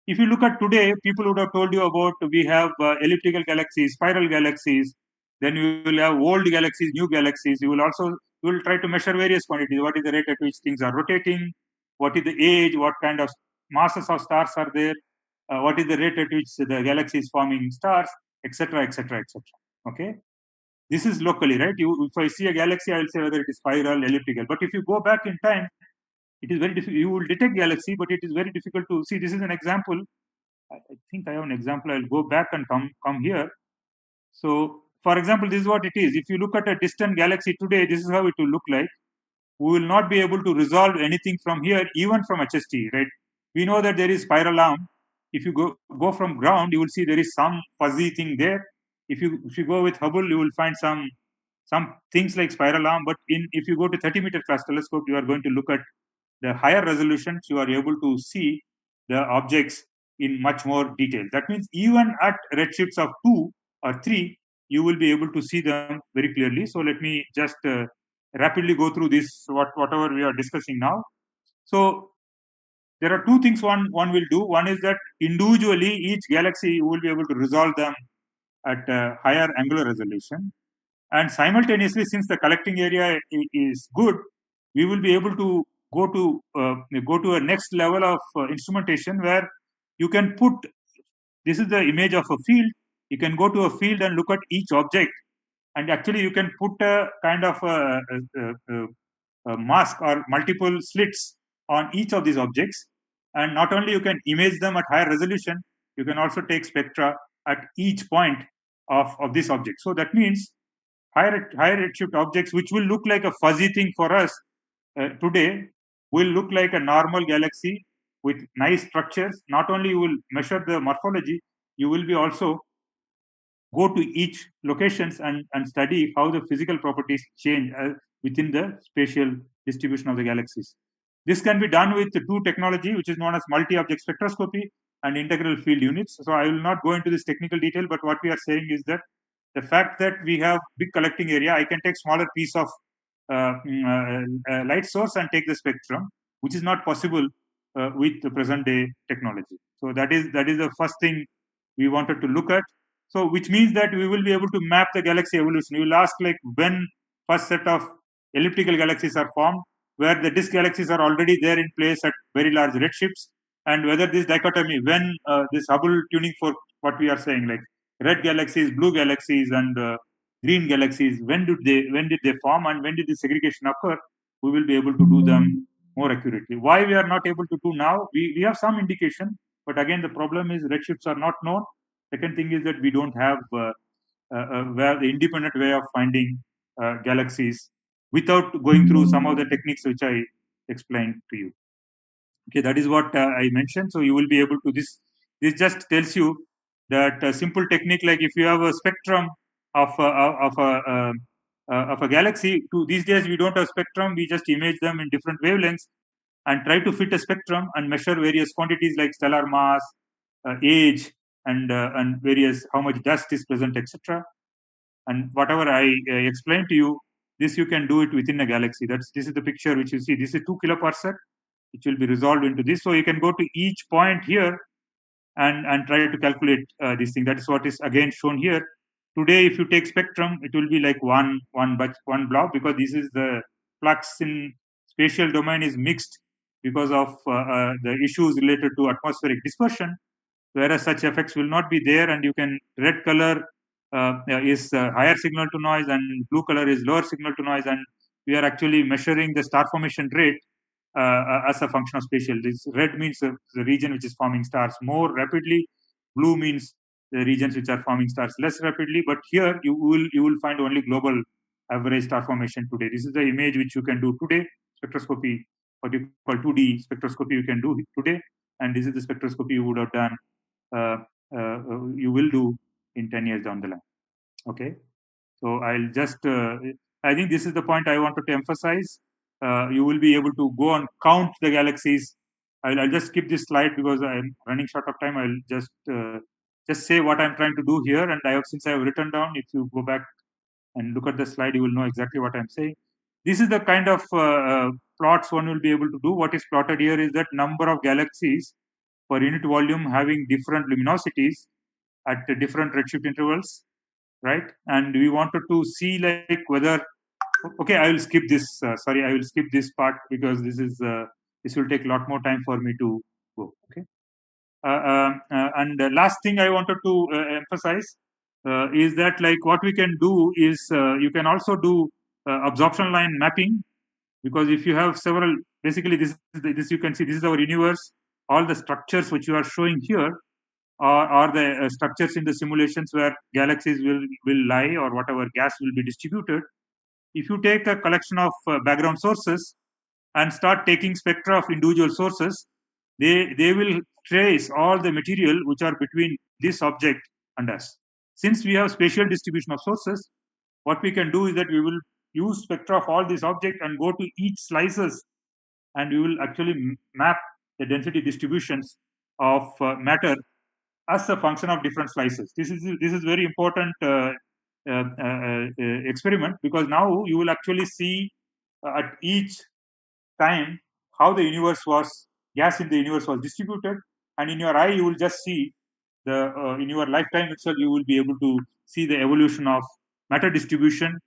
If you look at today, people would have told you about, we have elliptical galaxies, spiral galaxies, then you will have old galaxies, new galaxies. You will try to measure various quantities. What is the rate at which things are rotating? What is the age? What kind of masses of stars are there? What is the rate at which the galaxy is forming stars, etc., etc., etc. Okay, this is locally, right? If I see a galaxy, I will say whether it is spiral, elliptical. But if you go back in time, it is very difficult. You will detect galaxy, but it is very difficult to see. This is an example. I think I have an example. I will go back and come here. So, for example, this is what it is. If you look at a distant galaxy today, this is how it will look like. We will not be able to resolve anything from here, even from HST, right? We know that there is spiral arm. If you go from ground, you will see there is some fuzzy thing there. If you go with Hubble, you will find some things like spiral arm. But if you go to 30-meter class telescope, you are going to look at the higher resolutions. You are able to see the objects in much more detail. That means even at redshifts of 2 or 3, you will be able to see them very clearly. So let me just rapidly go through this, whatever we are discussing now. So there are two things one will do. One is that individually each galaxy you will be able to resolve them at higher angular resolution, and simultaneously, since the collecting area is good, we will be able to go to a next level of instrumentation, where you can put, this is the image of a field. You can go to a field and look at each object, and actually you can put a kind of a mask or multiple slits on each of these objects, and not only you can image them at higher resolution, you can also take spectra at each point of this object. So that means higher redshift objects, which will look like a fuzzy thing for us today, will look like a normal galaxy with nice structures. Not only you will measure the morphology, you will be also go to each locations and study how the physical properties change within the spatial distribution of the galaxies. This can be done with the two technology, which is known as multi-object spectroscopy and integral field units. So I will not go into this technical detail, but what we are saying is that the fact that we have big collecting area, I can take smaller piece of light source and take the spectrum, which is not possible with the present day technology. So that is the first thing we wanted to look at. So which means that we will be able to map the galaxy evolution. You will ask, like, when first set of elliptical galaxies are formed, where the disk galaxies are already there in place at very large redshifts, and whether this dichotomy, when this Hubble tuning for what we are saying, like red galaxies, blue galaxies, and green galaxies, when did they form, and when did the segregation occur, we will be able to do them more accurately. Why we are not able to do now? We have some indication, but again the problem is redshifts are not known. Second thing is that we don't have the independent way of finding galaxies without going through some of the techniques which I explained to you. Okay, that is what I mentioned. So you will be able to this just tells you that a simple technique, like if you have a spectrum of of a galaxy. To these days we don't have spectrum, we just image them in different wavelengths and try to fit a spectrum and measure various quantities like stellar mass, age, and various how much dust is present, etc. And whatever I explained to you, this you can do it within a galaxy. This is the picture which you see. This is 2 kiloparsec, which will be resolved into this. So you can go to each point here and try to calculate this thing. That is what is again shown here. Today, if you take spectrum, it will be like one blob, because this is the flux in spatial domain is mixed because of the issues related to atmospheric dispersion, whereas such effects will not be there, and you can red color is higher signal to noise and blue color is lower signal to noise, and we are actually measuring the star formation rate as a function of spatial. This red means the region which is forming stars more rapidly. Blue means the regions which are forming stars less rapidly. But here you will find only global average star formation today. This is the image which you can do today. Spectroscopy, what you call 2D spectroscopy, you can do today, and this is the spectroscopy you would have done. You will do in 10 years down the line. Okay, so I'll just. I think this is the point I wanted to emphasize. you will be able to go and count the galaxies. I'll just skip this slide because I'm running short of time. I'll just say what I'm trying to do here, and since I have written down, if you go back and look at the slide, you will know exactly what I'm saying. This is the kind of plots one will be able to do. What is plotted here is that number of galaxies per unit volume having different luminosities at different redshift intervals, right? And we wanted to see like whether, okay, I will skip this. Sorry, I will skip this part because this will take a lot more time for me to go. Okay. And the last thing I wanted to emphasize is that like what we can do is you can also do absorption line mapping, because if you have several, basically this you can see, this is our universe. All the structures which you are showing here are the structures in the simulations where galaxies will lie or whatever gas will be distributed. If you take a collection of background sources and start taking spectra of individual sources, they will trace all the material which are between this object and us. Since we have spatial distribution of sources, what we can do is that we will use spectra of all these objects and go to each slices, and we will actually map the density distributions of matter as a function of different slices. This is very important experiment, because now you will actually see at each time how the universe was, gas in the universe was distributed, and in your eye you will just see the in your lifetime itself you will be able to see the evolution of matter distribution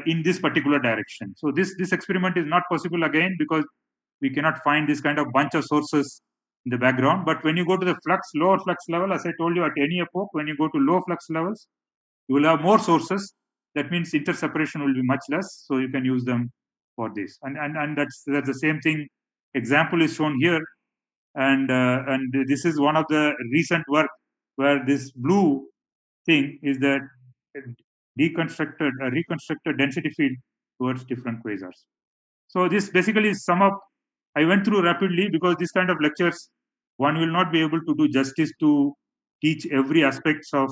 in this particular direction. So this experiment is not possible again because we cannot find this kind of bunch of sources in the background. But when you go to the lower flux level, as I told you, at any epoch, when you go to low flux levels, you will have more sources. That means interseparation will be much less, so you can use them for this. And that's the same thing. Example is shown here, and this is one of the recent work where this blue thing is the reconstructed density field towards different quasars. So this basically sum up. I went through rapidly because this kind of lectures, one will not be able to do justice to teach every aspects of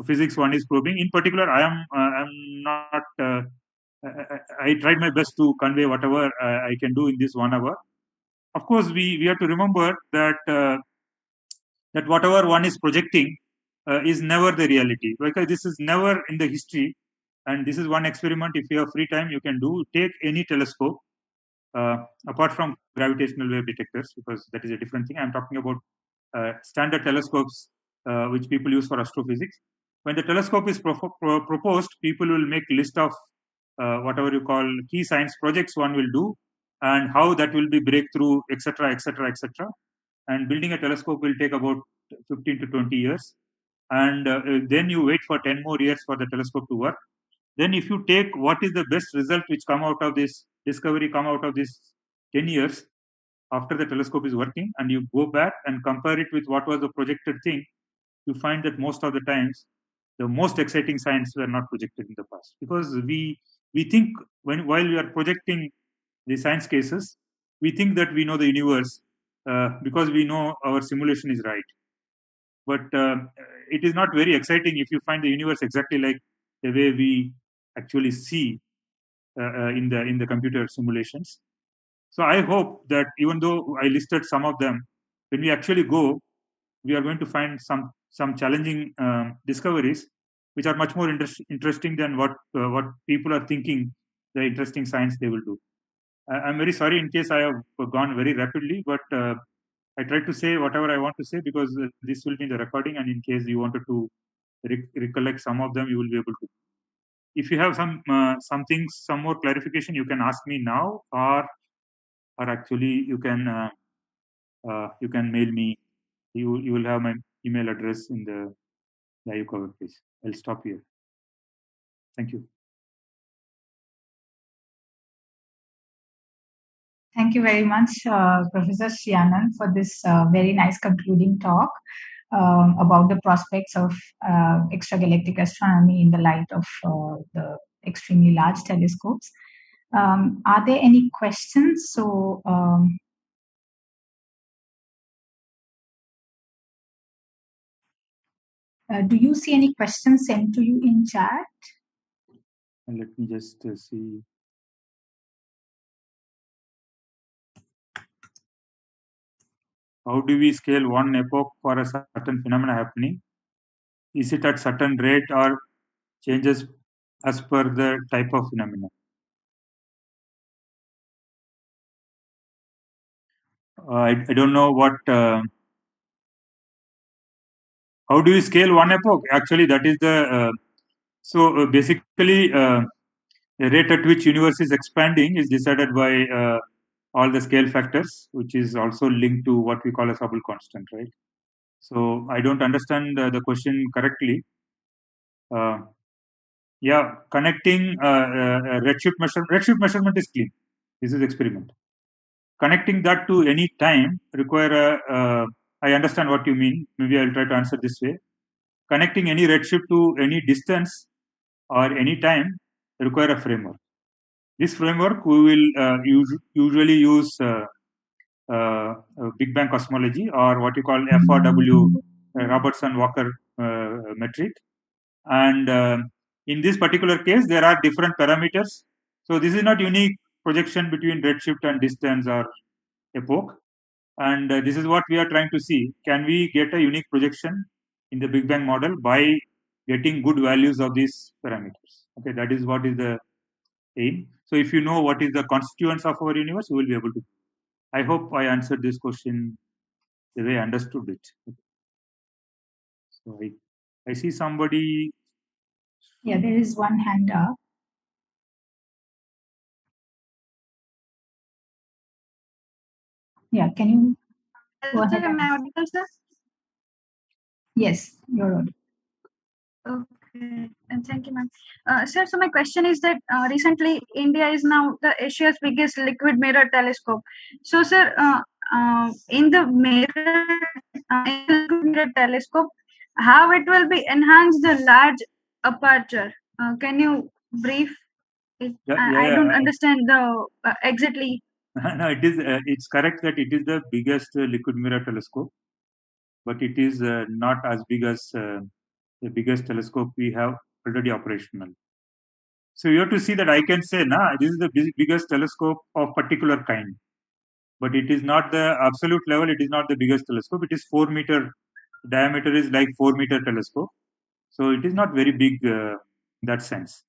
physics one is probing. In particular, I'm not. I tried my best to convey whatever I can do in this 1 hour. Of course, we have to remember that whatever one is projecting is never the reality, because this is never in the history. And this is one experiment. If you have free time, you can do. Take any telescope apart from gravitational wave detectors, because that is a different thing. I'm talking about standard telescopes which people use for astrophysics. When the telescope is proposed, people will make list of whatever you call key science projects one will do, and how that will be breakthrough, etc., etc., etc. And building a telescope will take about 15 to 20 years, and then you wait for 10 more years for the telescope to work. Then if you take what is the best result which come out of this discovery, come out of this 10 years after the telescope is working, and you go back and compare it with what was the projected thing, you find that most of the times the most exciting science were not projected in the past, because we think, while we are projecting the science cases, we think that we know the universe because we know our simulation is right. But it is not very exciting if you find the universe exactly like the way we actually see in the computer simulations. So I hope that even though I listed some of them, when we actually go, we are going to find some challenging discoveries, which are much more interesting than what people are thinking the interesting science they will do. I'm very sorry in case I have gone very rapidly, but I tried to say whatever I want to say, because this will be in the recording, and in case you wanted to recollect some of them, you will be able to. If you have some things, some more clarification, you can ask me now, or actually you can mail me. You will have my email address in the IUCAA page. I'll stop here. Thank you. Thank you very much, Professor Srianand, for this very nice concluding talk about the prospects of extragalactic astronomy in the light of the extremely large telescopes. Are there any questions? So, do you see any questions sent to you in chat? And let me just see. How do we scale one epoch for a certain phenomena happening? Is it at certain rate or changes as per the type of phenomena? I don't know what. How do you scale one epoch? Actually, that is the basically the rate at which universe is expanding is decided by all the scale factors, which is also linked to what we call as Hubble constant, right? So I don't understand the question correctly. Uh, yeah, connecting redshift measurement is clean. This is experiment. Connecting that to any time require a. I understand what you mean. Maybe I'll try to answer this way. Connecting any redshift to any distance or any time require a framework. This framework we will usually use Big Bang cosmology, or what you call FRW, Robertson-Walker metric. And in this particular case, there are different parameters. So this is not unique projection between redshift and distance or epoch. And this is what we are trying to see. Can we get a unique projection in the Big Bang model by getting good values of these parameters? Okay, that is what is the aim. So if you know what is the constituents of our universe, you will be able to. I hope I answered this question the way I understood it. So I see somebody. Yeah, there is one hand up. Yeah, can you go ahead? Am I audible, sir? Yes, you're audible. Okay, and thank you, ma'am. Sir, so my question is that recently India is now the Asia's biggest liquid mirror telescope. So, sir, in the liquid mirror telescope, how it will be enhance the large aperture? Can you brief it? I don't understand the exactly. No, it is. It's correct that it is the biggest liquid mirror telescope, but it is not as big as the biggest telescope we have already operational. So you have to see that I can say, nah, this is the biggest telescope of particular kind, but it is not the absolute level. It is not the biggest telescope. It is 4 meter diameter is like 4 meter telescope, so it is not very big in that sense.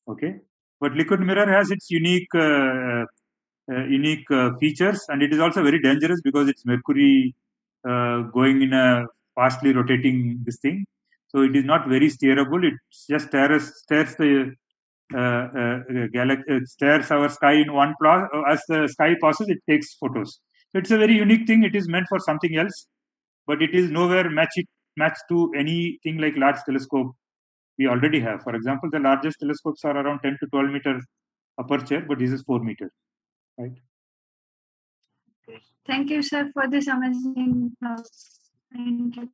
Okay, but liquid mirror has its unique features, and it is also very dangerous because it's mercury going in a fastly rotating this thing. So it is not very steerable. It just stares the stares our sky in one plot. As the sky passes, it takes photos. So it's a very unique thing. It is meant for something else, but it is nowhere matched to anything like large telescope we already have. For example, the largest telescopes are around 10 to 12 meter aperture, but this is 4 meter, right? Thank you, sir, for this amazing. Thank you.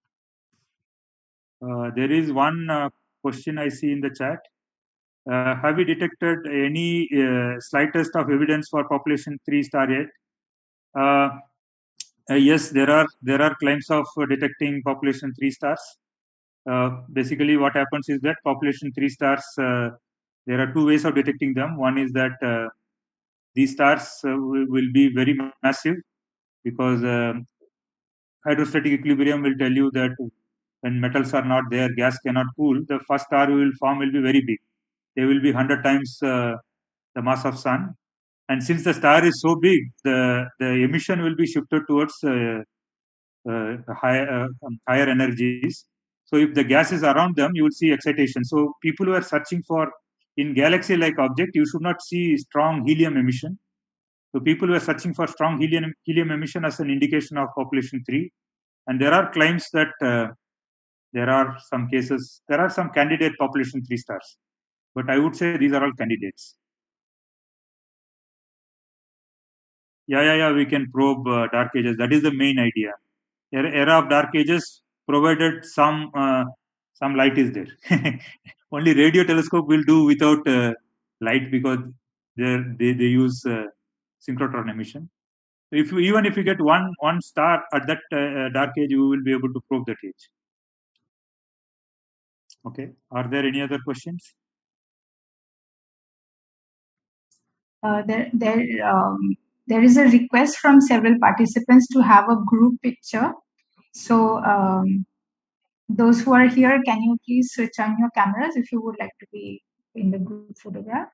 There is one question I see in the chat. Have we detected any slightest of evidence for population 3 star yet? Yes, there are claims of detecting population 3 stars. Basically, what happens is that population 3 stars. There are two ways of detecting them. One is that these stars will be very massive because hydrostatic equilibrium will tell you that when metals are not there, gas cannot cool. The first star will form will be very big. They will be 100 times the mass of sun. And since the star is so big, the emission will be shifted towards higher energies. So if the gas is around them, you will see excitation. So people who are searching for in galaxy-like object, you should not see strong helium emission. So people who are searching for strong helium emission as an indication of population 3. And there are claims that there are some candidate population 3 stars. But I would say these are all candidates. Yeah. We can probe dark ages. That is the main idea. Era of dark ages, provided some light is there. Only radio telescope will do without light because they use synchrotron emission. Even if you get one star at that dark age, you will be able to probe that age. Okay. Are there any other questions? There there is a request from several participants to have a group picture. So those who are here, can you please switch on your cameras if you would like to be in the group photograph?